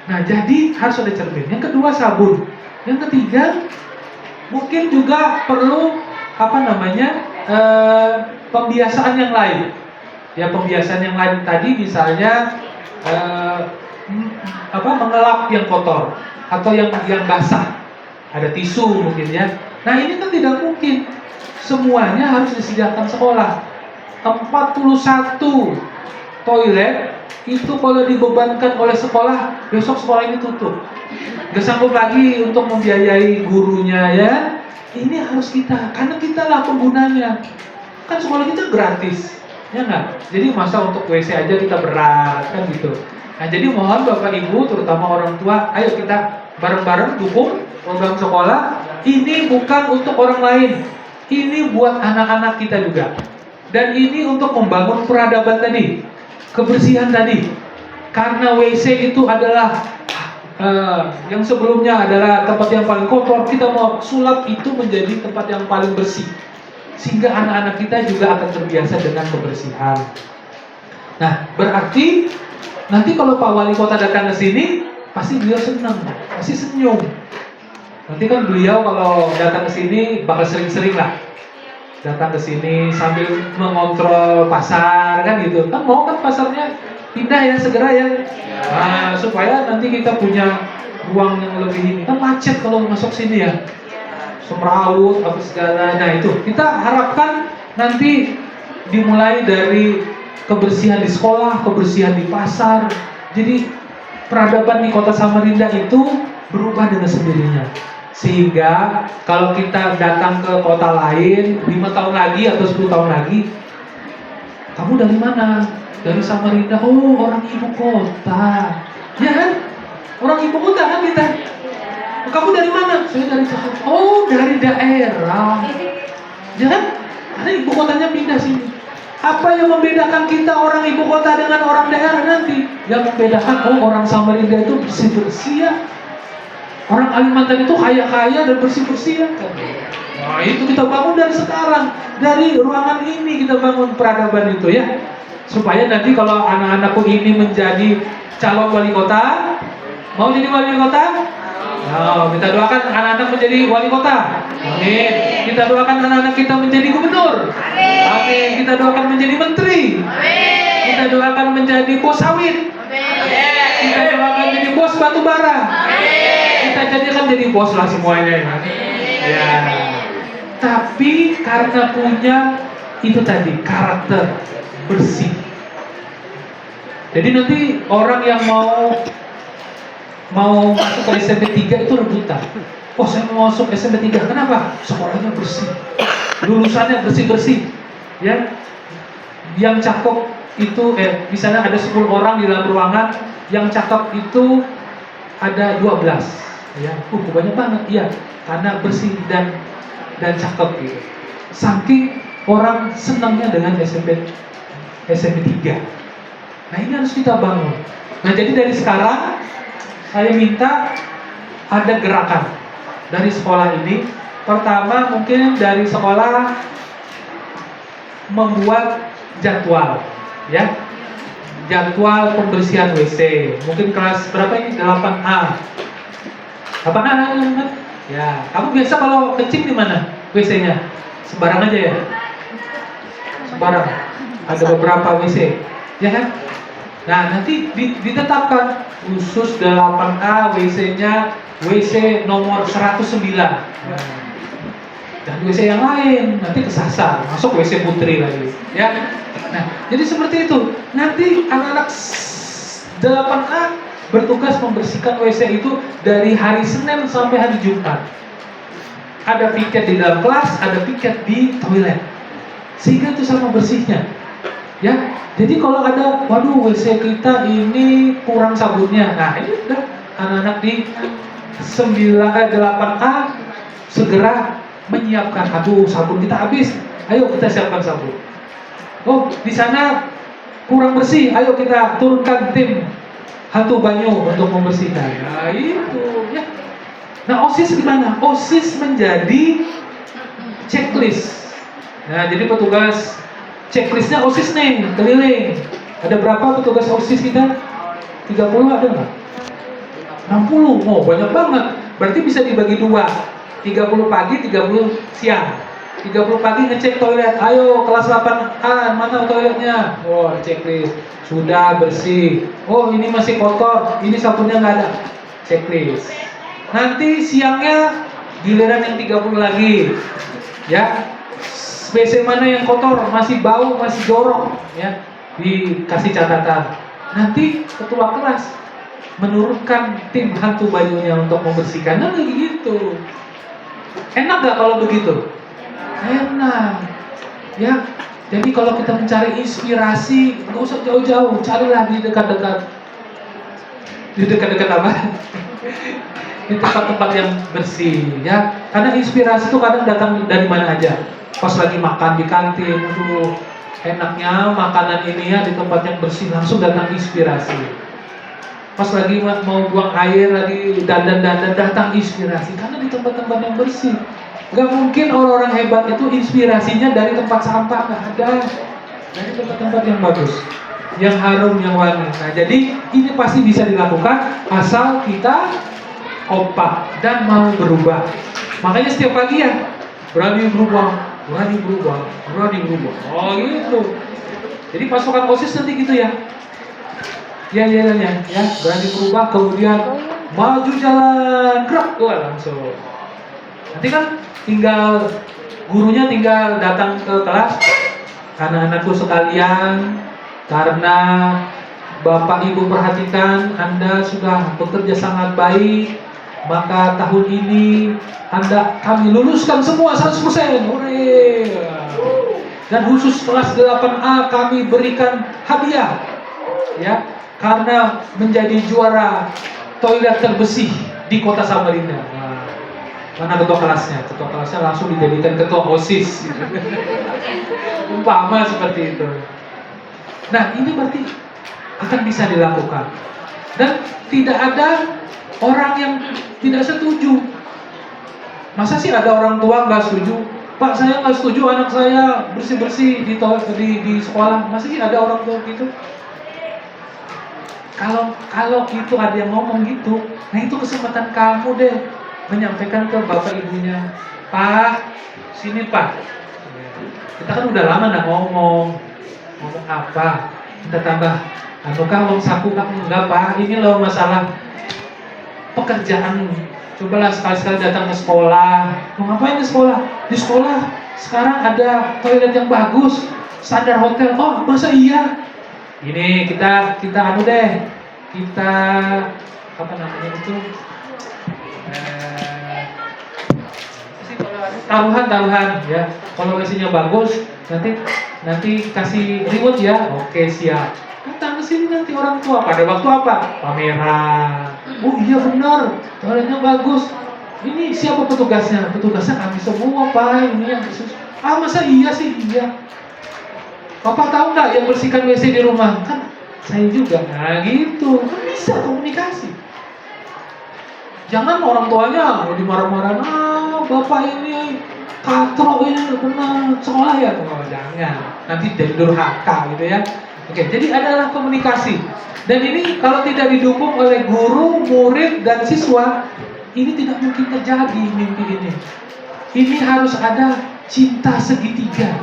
Nah, jadi harus ada cermin. Yang kedua sabun. Yang ketiga mungkin juga perlu pembiasaan yang lain. Ya, pembiasaan yang lain tadi misalnya mengelap yang kotor atau yang basah. Ada tisu mungkin ya. Nah, ini kan tidak mungkin. Semuanya harus disediakan sekolah. 41 toilet itu kalau dibebankan oleh sekolah, besok sekolah ini tutup. Gak sanggup lagi untuk membiayai gurunya ya. Ini harus kita, karena kita lah penggunanya. Kan sekolah kita gratis, ya nggak? Jadi masa untuk WC aja kita berat kan gitu. Nah, jadi mohon Bapak Ibu, terutama orang tua, ayo kita bareng-bareng dukung program sekolah. Ini bukan untuk orang lain, ini buat anak-anak kita juga. Dan ini untuk membangun peradaban tadi, kebersihan tadi. Karena WC itu adalah yang sebelumnya adalah tempat yang paling kotor, kita mau sulap itu menjadi tempat yang paling bersih. Sehingga anak-anak kita juga akan terbiasa dengan kebersihan. Nah, berarti nanti kalau Pak Wali Kota datang ke sini, pasti beliau senang, pasti senyum. Nanti kan beliau kalau datang ke sini bakal sering-sering lah datang ke sini sambil mengontrol pasar kan gitu. Kan mau kan pasarnya pindah ya segera ya. Nah, supaya nanti kita punya ruang yang lebih ini. Kan macet kalau masuk sini ya. Semrawut apa segala. Nah, itu kita harapkan nanti dimulai dari kebersihan di sekolah, kebersihan di pasar. Jadi peradaban di Kota Samarinda itu berubah dengan sendirinya. Sehingga kalau kita datang ke kota lain 5 tahun lagi atau 10 tahun lagi, kamu dari mana? Dari Samarinda. Oh, orang ibu kota. Ya kan? Orang ibu kota kan kita. Kamu dari mana? Saya dari Jakarta. Oh, dari daerah. Ya kan? Karena ibu kotanya pindah sini. Apa yang membedakan kita orang ibu kota dengan orang daerah nanti? Yang membedakan, oh, orang Samarinda itu bersih-bersih ya. Orang Kalimantan itu kaya-kaya dan bersih-bersih ya kan? Nah, itu kita bangun dari sekarang. Dari ruangan ini kita bangun peradaban itu ya. Supaya nanti kalau anak-anakku ini menjadi calon wali kota, mau jadi wali kota? Nah, kita doakan anak-anak menjadi wali kota. Amin. Kita doakan anak-anak kita menjadi gubernur. Amin. Kita doakan menjadi menteri. Amin. Kita doakan menjadi bos sawit. Amin. Kita doakan menjadi bos batu bara. Amin. Kita jadikan jadi bos lah semuanya. Ya. Tapi karena punya itu tadi karakter bersih. Jadi nanti orang yang mau masuk ke SMP 3 itu rebutan. Oh, saya mau masuk SMP 3. Kenapa? Sekolahnya bersih. Lulusannya bersih-bersih. Ya. Yang cakep itu misalnya ada 10 orang di dalam ruangan, yang cakep itu ada 12. Ya, banyak banget. Iya, karena bersih dan cakep gitu. Saking orang senangnya dengan SMP 3. Nah, ini harus kita bangun. Nah, jadi dari sekarang saya minta ada gerakan dari sekolah ini. Pertama, mungkin dari sekolah membuat jadwal, ya. Jadwal pembersihan WC. Mungkin kelas berapa ini? 8A. 8A. Ya, kamu biasa kalau kencing di mana WC-nya? Sembarang aja ya? Sembarang. Ada beberapa WC, ya kan? Nah, nanti ditetapkan khusus 8A WC-nya WC nomor 109. Dan WC yang lain nanti kesasar, masuk WC putri lagi, ya. Nah, jadi seperti itu. Nanti anak-anak 8A bertugas membersihkan WC itu dari hari Senin sampai hari Jumat. Ada piket di dalam kelas, ada piket di toilet. Sehingga itu sama bersihnya. Ya, jadi kalau ada, waduh WC kita ini kurang sabunnya. Nah, ini udah anak-anak di 8A segera menyiapkan, aduh sabun kita habis. Ayo kita siapkan sabun. Oh, di sana kurang bersih. Ayo kita turunkan tim hantu banyu untuk membersihkan. Nah, itu ya. Nah, OSIS gimana? OSIS menjadi checklist. Nah, jadi petugas checklistnya OSIS nih, keliling. Ada berapa petugas OSIS kita? 30 ada nggak? 60, oh banyak banget. Berarti bisa dibagi dua, 30 pagi, 30 siang. 30 pagi ngecek toilet, ayo kelas 8A, mana toiletnya? Oh, checklist, sudah bersih. Oh, ini masih kotor, ini sabunnya nggak ada. Checklist. Nanti siangnya giliran yang 30 lagi. Ya, WC mana yang kotor, masih bau, masih jorok, ya, dikasih catatan. Nanti ketua kelas menurunkan tim hantu banyunya untuk membersihkan. Nah, kayak gitu. Enak gak kalau begitu? Enak. Ya, jadi kalau kita mencari inspirasi, nggak usah jauh-jauh, carilah di dekat-dekat Di dekat-dekat apa? Di tempat-tempat yang bersih ya. Karena inspirasi itu kadang datang dari mana aja. Pas lagi makan di kantin, aduh enaknya makanan ini ya di tempat yang bersih, langsung datang inspirasi. Pas lagi mau buang air, lagi dandan-dandan, datang inspirasi karena di tempat-tempat yang bersih. Gak mungkin orang-orang hebat itu inspirasinya dari tempat sampah, gak ada. Dari tempat-tempat yang bagus, yang harum, yang wangi. Nah, jadi ini pasti bisa dilakukan asal kita kompak dan mau berubah. Makanya setiap pagi ya berani berubah, berani berubah, berani berubah. Oh gitu. Jadi pasukan OSIS nanti gitu ya. Ya, berani berubah, kemudian maju jalan, gerak, wah langsung. Nanti kan tinggal gurunya tinggal datang ke kelas, anak-anakku sekalian, karena Bapak Ibu perhatikan Anda sudah bekerja sangat baik, maka tahun ini kami luluskan semua 100%. Hore. Dan khusus kelas 8A kami berikan hadiah ya, karena menjadi juara toilet terbersih di Kota Samarinda. Nah, mana ketua kelasnya? Ketua kelasnya langsung dijadikan ketua OSIS. Umpama seperti itu. Nah, ini berarti akan bisa dilakukan. Dan tidak ada orang yang tidak setuju. Masa sih ada orang tua nggak setuju? Pak, saya nggak setuju anak saya bersih-bersih di sekolah. Masa sih ada orang tua gitu? Kalau gitu ada yang ngomong gitu, nah itu kesempatan kamu deh menyampaikan ke bapak ibunya. Pak, sini Pak. Kita kan udah lama nggak ngomong apa? Kita tambah, wong saku Pak, enggak Pak. Ini loh masalah pekerjaan. Cobalah sekali-sekali datang ke sekolah. Mau ngapain di sekolah? Di sekolah sekarang ada toilet yang bagus, standar hotel. Oh, masa iya? Ini kita anu deh, kita apa namanya itu taruhan ya. Kalau WC-nya bagus, nanti kasih reward ya. Oke, siap. Datang ke sini nanti orang tua pada waktu apa? Pameran. Oh iya benar, toiletnya bagus. Ini siapa petugasnya? Petugasnya kami semua Pak. Ini yang khusus. Ah masa iya sih? Iya. Bapak tahu nggak yang bersihkan WC di rumah? Kan saya juga. Nah gitu, kan bisa komunikasi. Jangan orang tuanya dimarah-marahin. Ah bapak ini katro ini benar sekolah ya. Oh, jangan. Nanti jadi durhaka gitu ya. Oke, jadi adalah komunikasi. Dan ini kalau tidak didukung oleh guru, murid, dan siswa, ini tidak mungkin terjadi mimpi ini. Ini harus ada cinta segitiga.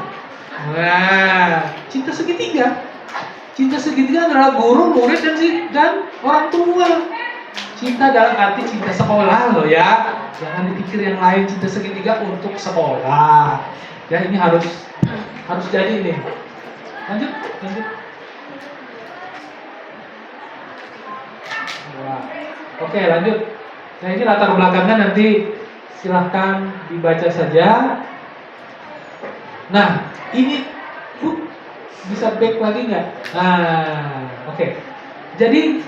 Wah, cinta segitiga. Cinta segitiga adalah guru, murid, dan orang tua. Cinta dalam arti cinta sekolah loh ya. Jangan dipikir yang lain, cinta segitiga untuk sekolah. Ya ini harus jadi nih. Lanjut. Wah. Oke, lanjut. Nah ini latar belakangnya nanti silahkan dibaca saja. Nah, ini bisa back lagi nggak? Nah, oke. Jadi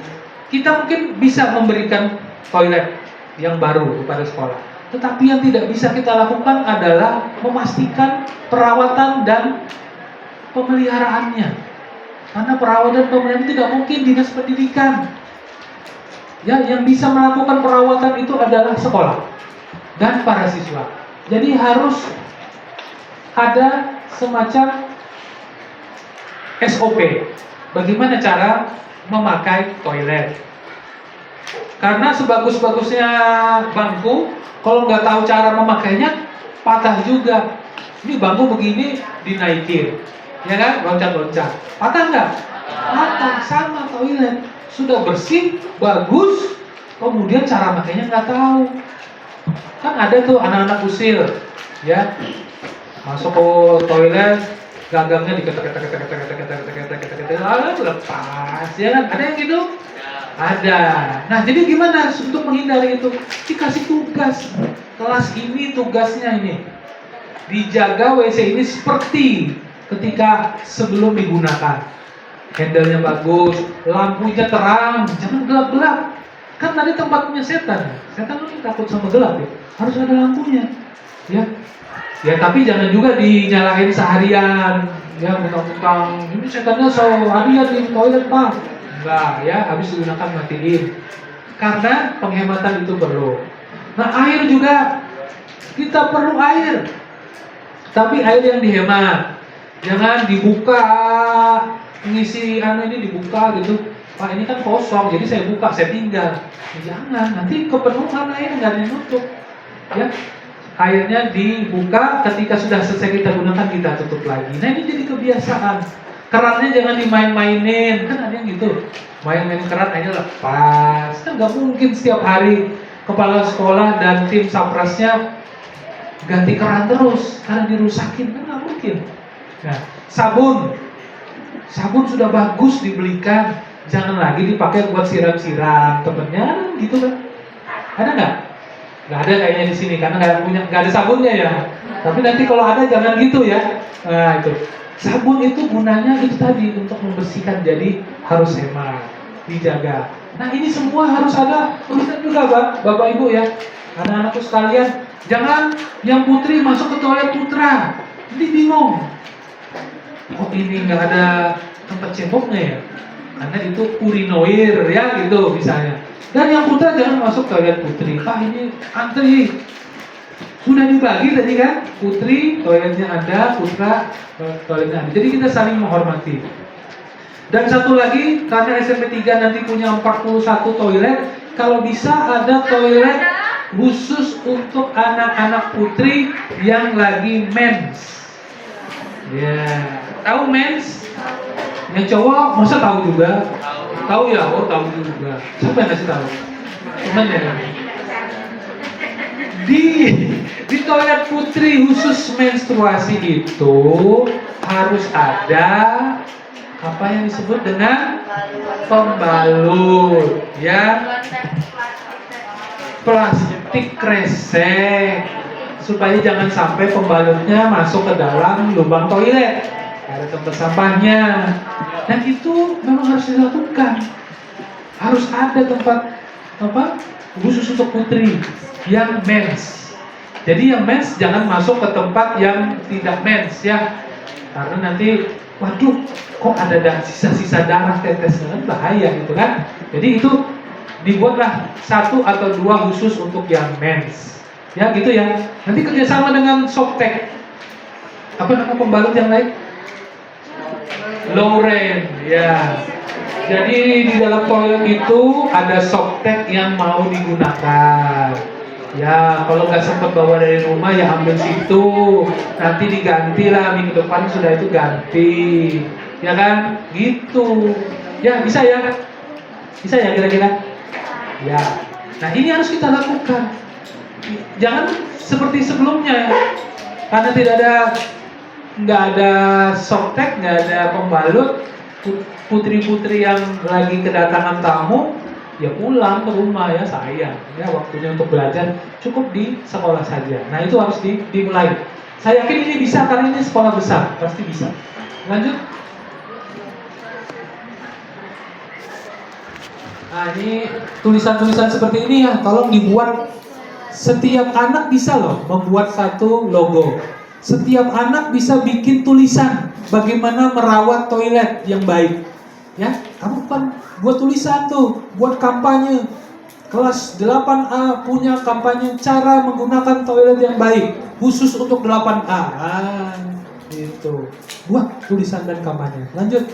kita mungkin bisa memberikan toilet yang baru kepada sekolah. Tetapi yang tidak bisa kita lakukan adalah memastikan perawatan dan pemeliharaannya. Karena perawatan dan pemeliharaannya tidak mungkin dinas pendidikan. Ya, yang bisa melakukan perawatan itu adalah sekolah dan para siswa. Jadi harus ada semacam SOP. Bagaimana cara memakai toilet? Karena sebagus-bagusnya bangku, kalau nggak tahu cara memakainya, patah juga. Ini bangku begini dinaikin, ya kan? Loncat-loncat. Patah nggak? Patah. Sama toilet. Sudah bersih, bagus, kemudian cara makainya nggak tahu. Kan ada tuh anak-anak usil, ya, masuk ke toilet, gagangnya diketek-ketek, lalu lepas, ya kan? Ada yang gitu? Ada. Nah, jadi gimana untuk menghindari itu? Dikasih tugas. Kelas ini tugasnya ini dijaga WC ini seperti ketika sebelum digunakan. Handle-nya bagus, lampunya terang, jangan gelap-gelap. Kan tadi tempatnya setan. Setan kan takut sama gelap ya. Harus ada lampunya. Ya. Ya tapi jangan juga dinyalain seharian. Ya mentang-mentang ini setannya seharian di toilet Pak. Enggak ya, habis digunakan matiin. Karena penghematan itu perlu. Nah air juga, kita perlu air. Tapi air yang dihemat. Jangan dibuka, ngisi ini dibuka gitu. Pak ini kan kosong, jadi saya buka, saya tinggal. Jangan, nanti kepenuhan air nggak ada yang nutup. Ya, airnya dibuka, ketika sudah selesai kita gunakan kita tutup lagi. Nah ini jadi kebiasaan. Kerannya jangan dimain-mainin, kan ada yang gitu. Main-main keran airnya lepas. Kan nggak mungkin setiap hari kepala sekolah dan tim saprasnya ganti keran terus karena dirusakin, kan nggak mungkin. Nah, sabun sudah bagus dibelikan, jangan lagi dipakai buat siram-siram temennya, gitu kan? Ada nggak? Nggak ada kayaknya di sini karena nggak ada sabunnya ya. Tapi nanti kalau ada jangan gitu ya. Nah itu sabun itu gunanya itu tadi untuk membersihkan, jadi harus hemat, dijaga. Nah ini semua harus ada tulisan juga Bapak Ibu ya, anak-anakku sekalian. Jangan yang putri masuk ke toilet putra, jadi bingung. Oh ini nggak ada tempat ceboknya ya, karena itu urinoir ya gitu misalnya. Dan yang putra jangan masuk toilet putri. Pak ini antri, sudah dibagi tadi kan, putri toiletnya ada, putra toiletnya ada. Jadi kita saling menghormati. Dan satu lagi, karena SMP 3 nanti punya 41 toilet, kalau bisa ada toilet khusus untuk anak-anak putri yang lagi mens. Ya, tahu mens? Yang cowok masa tahu juga? Tahu ya? Oh tahu juga. Siapa yang kasih tahu? Teman ya. Di toilet putri khusus menstruasi itu harus ada apa yang disebut dengan pembalut, ya, plastik kresek, supaya jangan sampai pembalutnya masuk ke dalam lubang toilet, ada tempat sampahnya. Dan itu memang harus dilakukan. Harus ada tempat apa khusus untuk putri yang mens. Jadi yang mens jangan masuk ke tempat yang tidak mens ya, karena nanti waduh kok ada sisa-sisa darah tetesnya, kan bahaya gitu kan. Jadi itu dibuatlah 1 atau 2 khusus untuk yang mens. Ya gitu ya. Nanti kerjasama dengan Softtek. Apa nama pembalut yang lain? Lauren, ya. Jadi di dalam toilet itu ada Softtek yang mau digunakan. Ya, kalau nggak sempat bawa dari rumah ya ambil situ. Nanti diganti lah, minggu depan sudah itu ganti. Ya kan? Gitu. Ya, bisa ya? Bisa ya kira-kira? Ya. Nah, ini harus kita lakukan. Jangan seperti sebelumnya. Karena nggak ada Softtek, nggak ada pembalut. Putri-putri yang lagi kedatangan tamu ya pulang ke rumah, ya sayang ya waktunya untuk belajar cukup di sekolah saja. Nah itu harus dimulai. Saya yakin ini bisa karena ini sekolah besar, pasti bisa. Lanjut. Nah ini tulisan-tulisan seperti ini ya, tolong dibuat. Setiap anak bisa loh membuat satu logo. Setiap anak bisa bikin tulisan bagaimana merawat toilet yang baik. Ya, kamu kan buat tulisan tuh, buat kampanye. Kelas 8A punya kampanye cara menggunakan toilet yang baik, khusus untuk 8A. Gitu. Buat tulisan dan kampanye. Lanjut.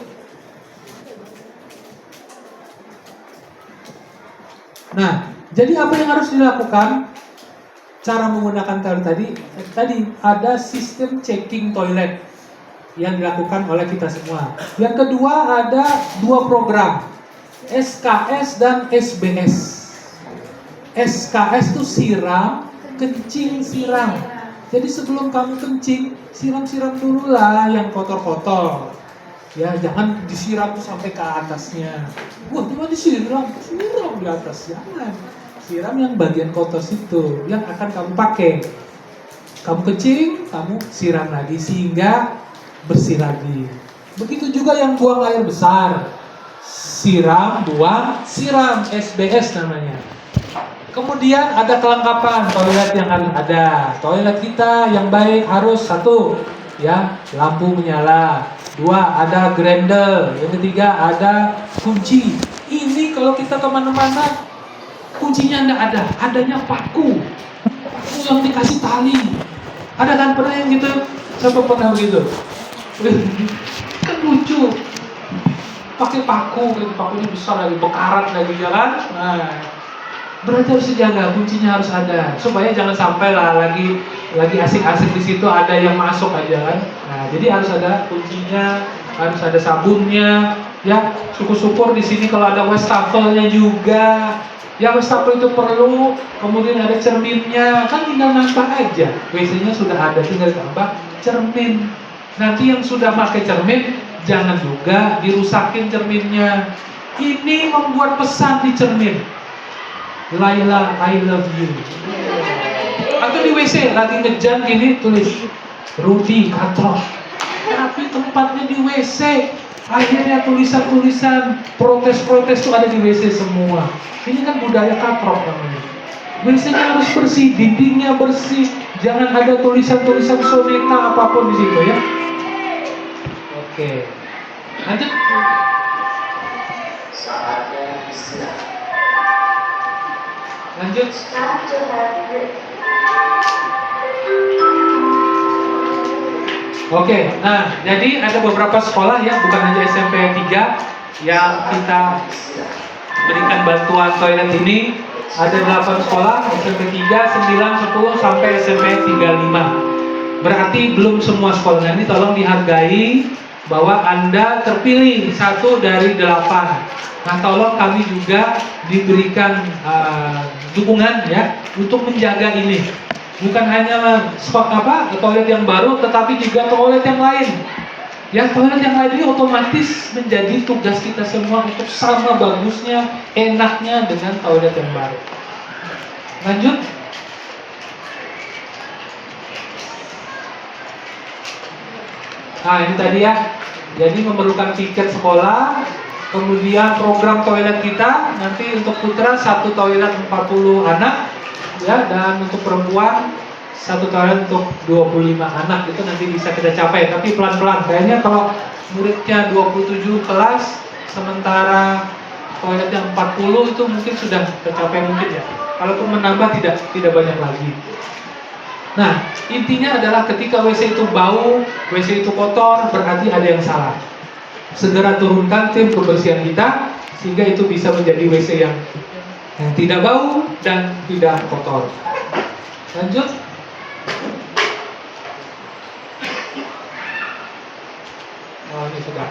Nah, jadi apa yang harus dilakukan? Cara menggunakan toilet tadi ada sistem checking toilet yang dilakukan oleh kita semua. Yang kedua ada 2 program, SKS dan SBS. SKS itu siram, kencing, siram. Jadi sebelum kamu kencing, siram-siram dulu lah yang kotor-kotor. Ya jangan disiram sampai ke atasnya. Wah cuma disiram di atas, jangan. Siram yang bagian kotor situ yang akan kamu pakai. Kamu kencing, kamu siram lagi sehingga bersih lagi. Begitu juga yang buang air besar. siram, buang, siram, SBS namanya. Kemudian ada kelengkapan toilet yang harus ada. Toilet kita yang baik harus satu, ya, lampu menyala. Dua, ada grendel. Yang ketiga, ada kunci. Ini kalau kita kemana-mana, kuncinya nggak ada, adanya paku. Paku yang dikasih tali. Ada kan pernah yang gitu? Siapa pernah begitu? Kan lucu. Pakai paku, pakunya besar lagi, bekarat lagi, ya kan? Nah, berarti harus dijaga, kuncinya harus ada supaya jangan sampai lah lagi asik-asik di situ ada yang masuk aja kan. Nah, jadi harus ada kuncinya, harus ada sabunnya, ya. Syukur-syukur di sini kalau ada wastafel-nya juga. Ya, wastafel itu perlu, kemudian ada cerminnya, kan tinggal nambah aja. WC-nya sudah ada, tinggal tambah cermin. Nanti yang sudah pakai cermin, jangan juga dirusakin cerminnya. Ini membuat pesan di cermin. Laila, I love you. Atau di WC lagi ngejan gini tulis Rudy Katrok. Tapi tempatnya di WC. Akhirnya tulisan-tulisan protes-protes itu ada di WC semua. Ini kan budaya katrok namanya. WC-nya harus bersih, dindingnya bersih. Jangan ada tulisan-tulisan soneta apapun di situ ya. Oke. Lanjut. Lanjut. Oke, nah jadi ada beberapa sekolah ya, bukan hanya SMP 3 yang kita berikan bantuan toilet ini. Ada 8 sekolah, SMP 3, 9, 10 sampai SMP 35. Berarti belum semua sekolah. Nah, ini tolong dihargai bahwa Anda terpilih 1 dari 8. Nah, tolong kami juga diberikan dukungan ya untuk menjaga ini. Bukan hanya toilet yang baru, tetapi juga toilet yang lain. Ya, toilet yang lain ini otomatis menjadi tugas kita semua untuk sama bagusnya, enaknya dengan toilet yang baru. Lanjut. Nah, ini tadi ya. Jadi memerlukan tiket sekolah, kemudian program toilet kita nanti untuk putra 1 toilet 40 anak. Ya, dan untuk perempuan 1 toilet untuk 25 anak. Itu nanti bisa kita capai, tapi pelan-pelan. Kayaknya kalau muridnya 27 kelas, sementara toilet yang 40 itu mungkin sudah tercapai mungkin ya. Kalaupun menambah tidak banyak lagi. Nah, intinya adalah ketika WC itu bau, WC itu kotor, berarti ada yang salah. Segera turunkan tim kebersihan kita sehingga itu bisa menjadi WC yang tidak bau dan tidak kotor. Lanjut. Oh, ini sudah.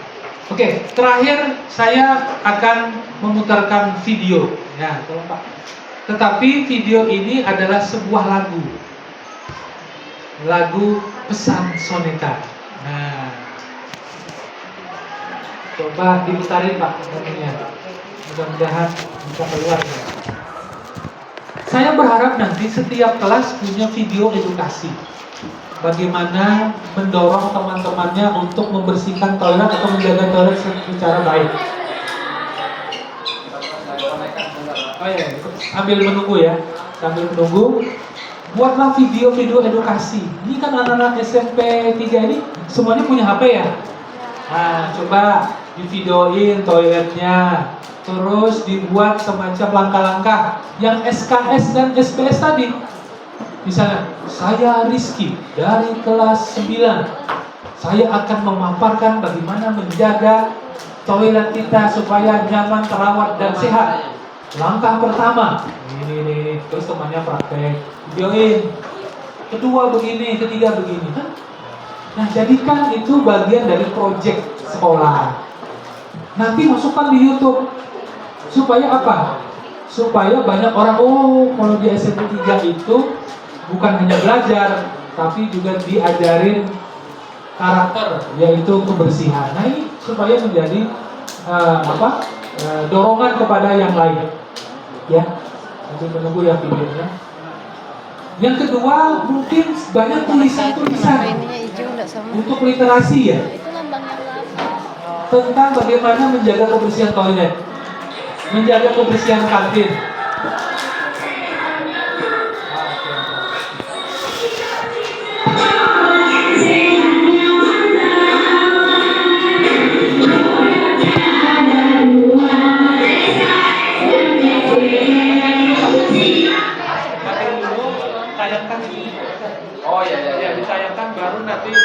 Oke, terakhir saya akan memutarkan video. Ya, tolong Pak. Tetapi video ini adalah sebuah lagu pesan soneta. Nah, coba diputarin Pak lagunya. Mudah-mudahan bisa keluar ya. Saya berharap nanti setiap kelas punya video edukasi. Bagaimana mendorong teman-temannya untuk membersihkan toilet atau menjaga toilet secara baik. Oh iya, sambil menunggu ya. Sambil menunggu, buatlah video-video edukasi. Ini kan anak-anak SMP 3 ini semuanya punya HP ya. Nah, coba divideoin toiletnya. Terus dibuat semacam langkah-langkah yang SKS dan SBS tadi. Misalnya, saya Rizky dari kelas 9. Saya akan memaparkan bagaimana menjaga toilet kita supaya nyaman, terawat, dan sehat. Langkah pertama, ini, terus temannya praktek, videoin. Kedua begini, ketiga begini. Nah, jadikan itu bagian dari proyek sekolah. Nanti masukkan di YouTube. Supaya apa? Supaya banyak orang, oh kalau di SMP 3 itu bukan hanya belajar, tapi juga diajarin karakter, yaitu kebersihan. Nah, ini supaya menjadi dorongan kepada yang lain. Ya, nanti menunggu ya videonya. Yang kedua, mungkin banyak tulisan-tulisan untuk literasi ya. Itu lambang yang lama. tentang bagaimana menjaga kebersihan toilet, menjaga kebersihan kantin. Tayangkan ini. Oh ya, ditayangkan baru nanti.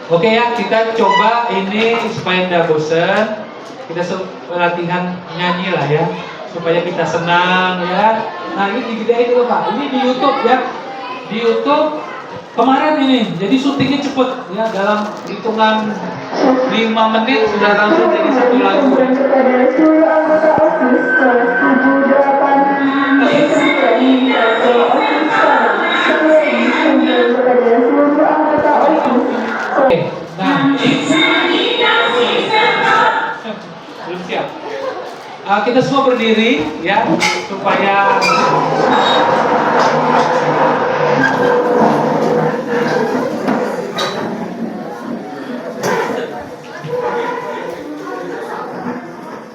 Oke ya, kita coba ini supaya tidak bosan. Kita latihan nyanyi lah ya, supaya kita senang ya. Nah ini digedein dulu Pak. Ini di YouTube ya, di YouTube kemarin ini. Jadi syutingnya cepet ya, dalam hitungan 5 menit sudah langsung jadi satu lagu. Kepada seluruh anggota OSIS kelas 7, 8, kepada seluruh anggota OSIS. Oke, nah belum siap. Kita semua berdiri ya supaya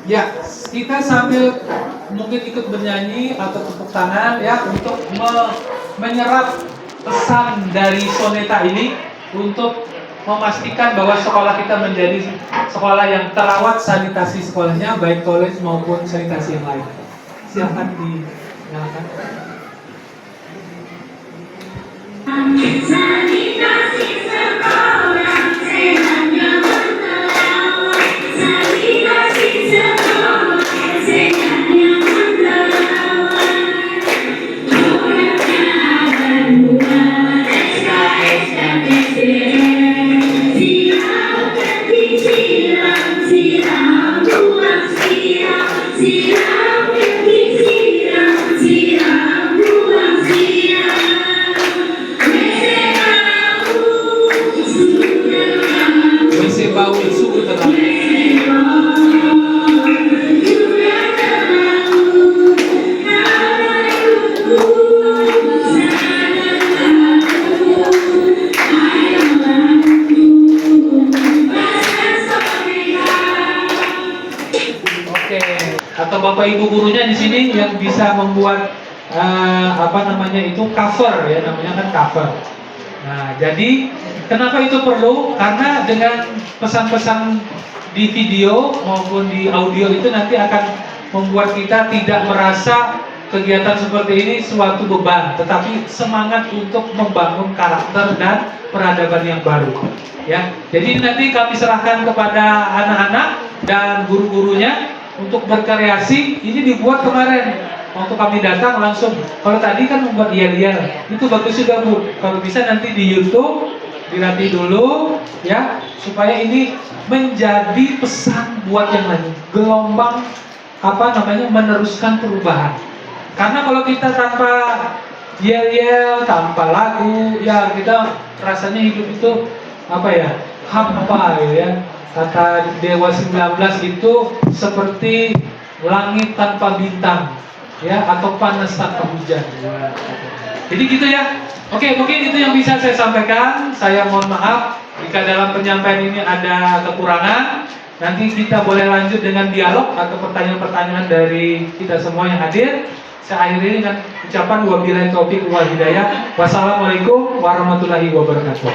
ya, kita sambil mungkin ikut bernyanyi atau tepuk tangan ya untuk menyerap pesan dari soneta ini untuk memastikan bahwa sekolah kita menjadi sekolah yang terawat sanitasi sekolahnya, baik toilet maupun sanitasi yang lain. Silakan dinyalakan. Sanitasi sekolah, sehatnya menerawat. Sanitasi sekolah, sehatnya menerawat. Produknya ada 2, SKS dan SDM. Siram ganti siram, siram buang siram. Siram ganti siram, siram buang siram. WC bau suhu tenang. Oke, atau Bapak Ibu gurunya di sini yang bisa membuat cover ya, namanya kan cover. Nah, jadi kenapa itu perlu? Karena dengan pesan-pesan di video maupun di audio itu nanti akan membuat kita tidak merasa kegiatan seperti ini suatu beban, tetapi semangat untuk membangun karakter dan peradaban yang baru. Ya, jadi nanti kami serahkan kepada anak-anak dan guru-gurunya untuk berkreasi. Ini dibuat kemarin waktu kami datang langsung. Kalau tadi kan membuat yel-yel, itu bagus juga Bu. Kalau bisa nanti di YouTube dilatih dulu ya, supaya ini menjadi pesan buat yang lain. Gelombang meneruskan perubahan. Karena kalau kita tanpa yel-yel, tanpa lagu, ya kita rasanya hidup itu hampa ya. Kata Dewa 19 itu seperti langit tanpa bintang ya, atau panas tanpa hujan. Jadi gitu ya. Oke, mungkin itu yang bisa saya sampaikan. Saya mohon maaf jika dalam penyampaian ini ada kekurangan. Nanti kita boleh lanjut dengan dialog atau pertanyaan-pertanyaan dari kita semua yang hadir. Saya akhiri dengan ucapan wabillahi taufiq wal hidayah. Wassalamualaikum warahmatullahi wabarakatuh.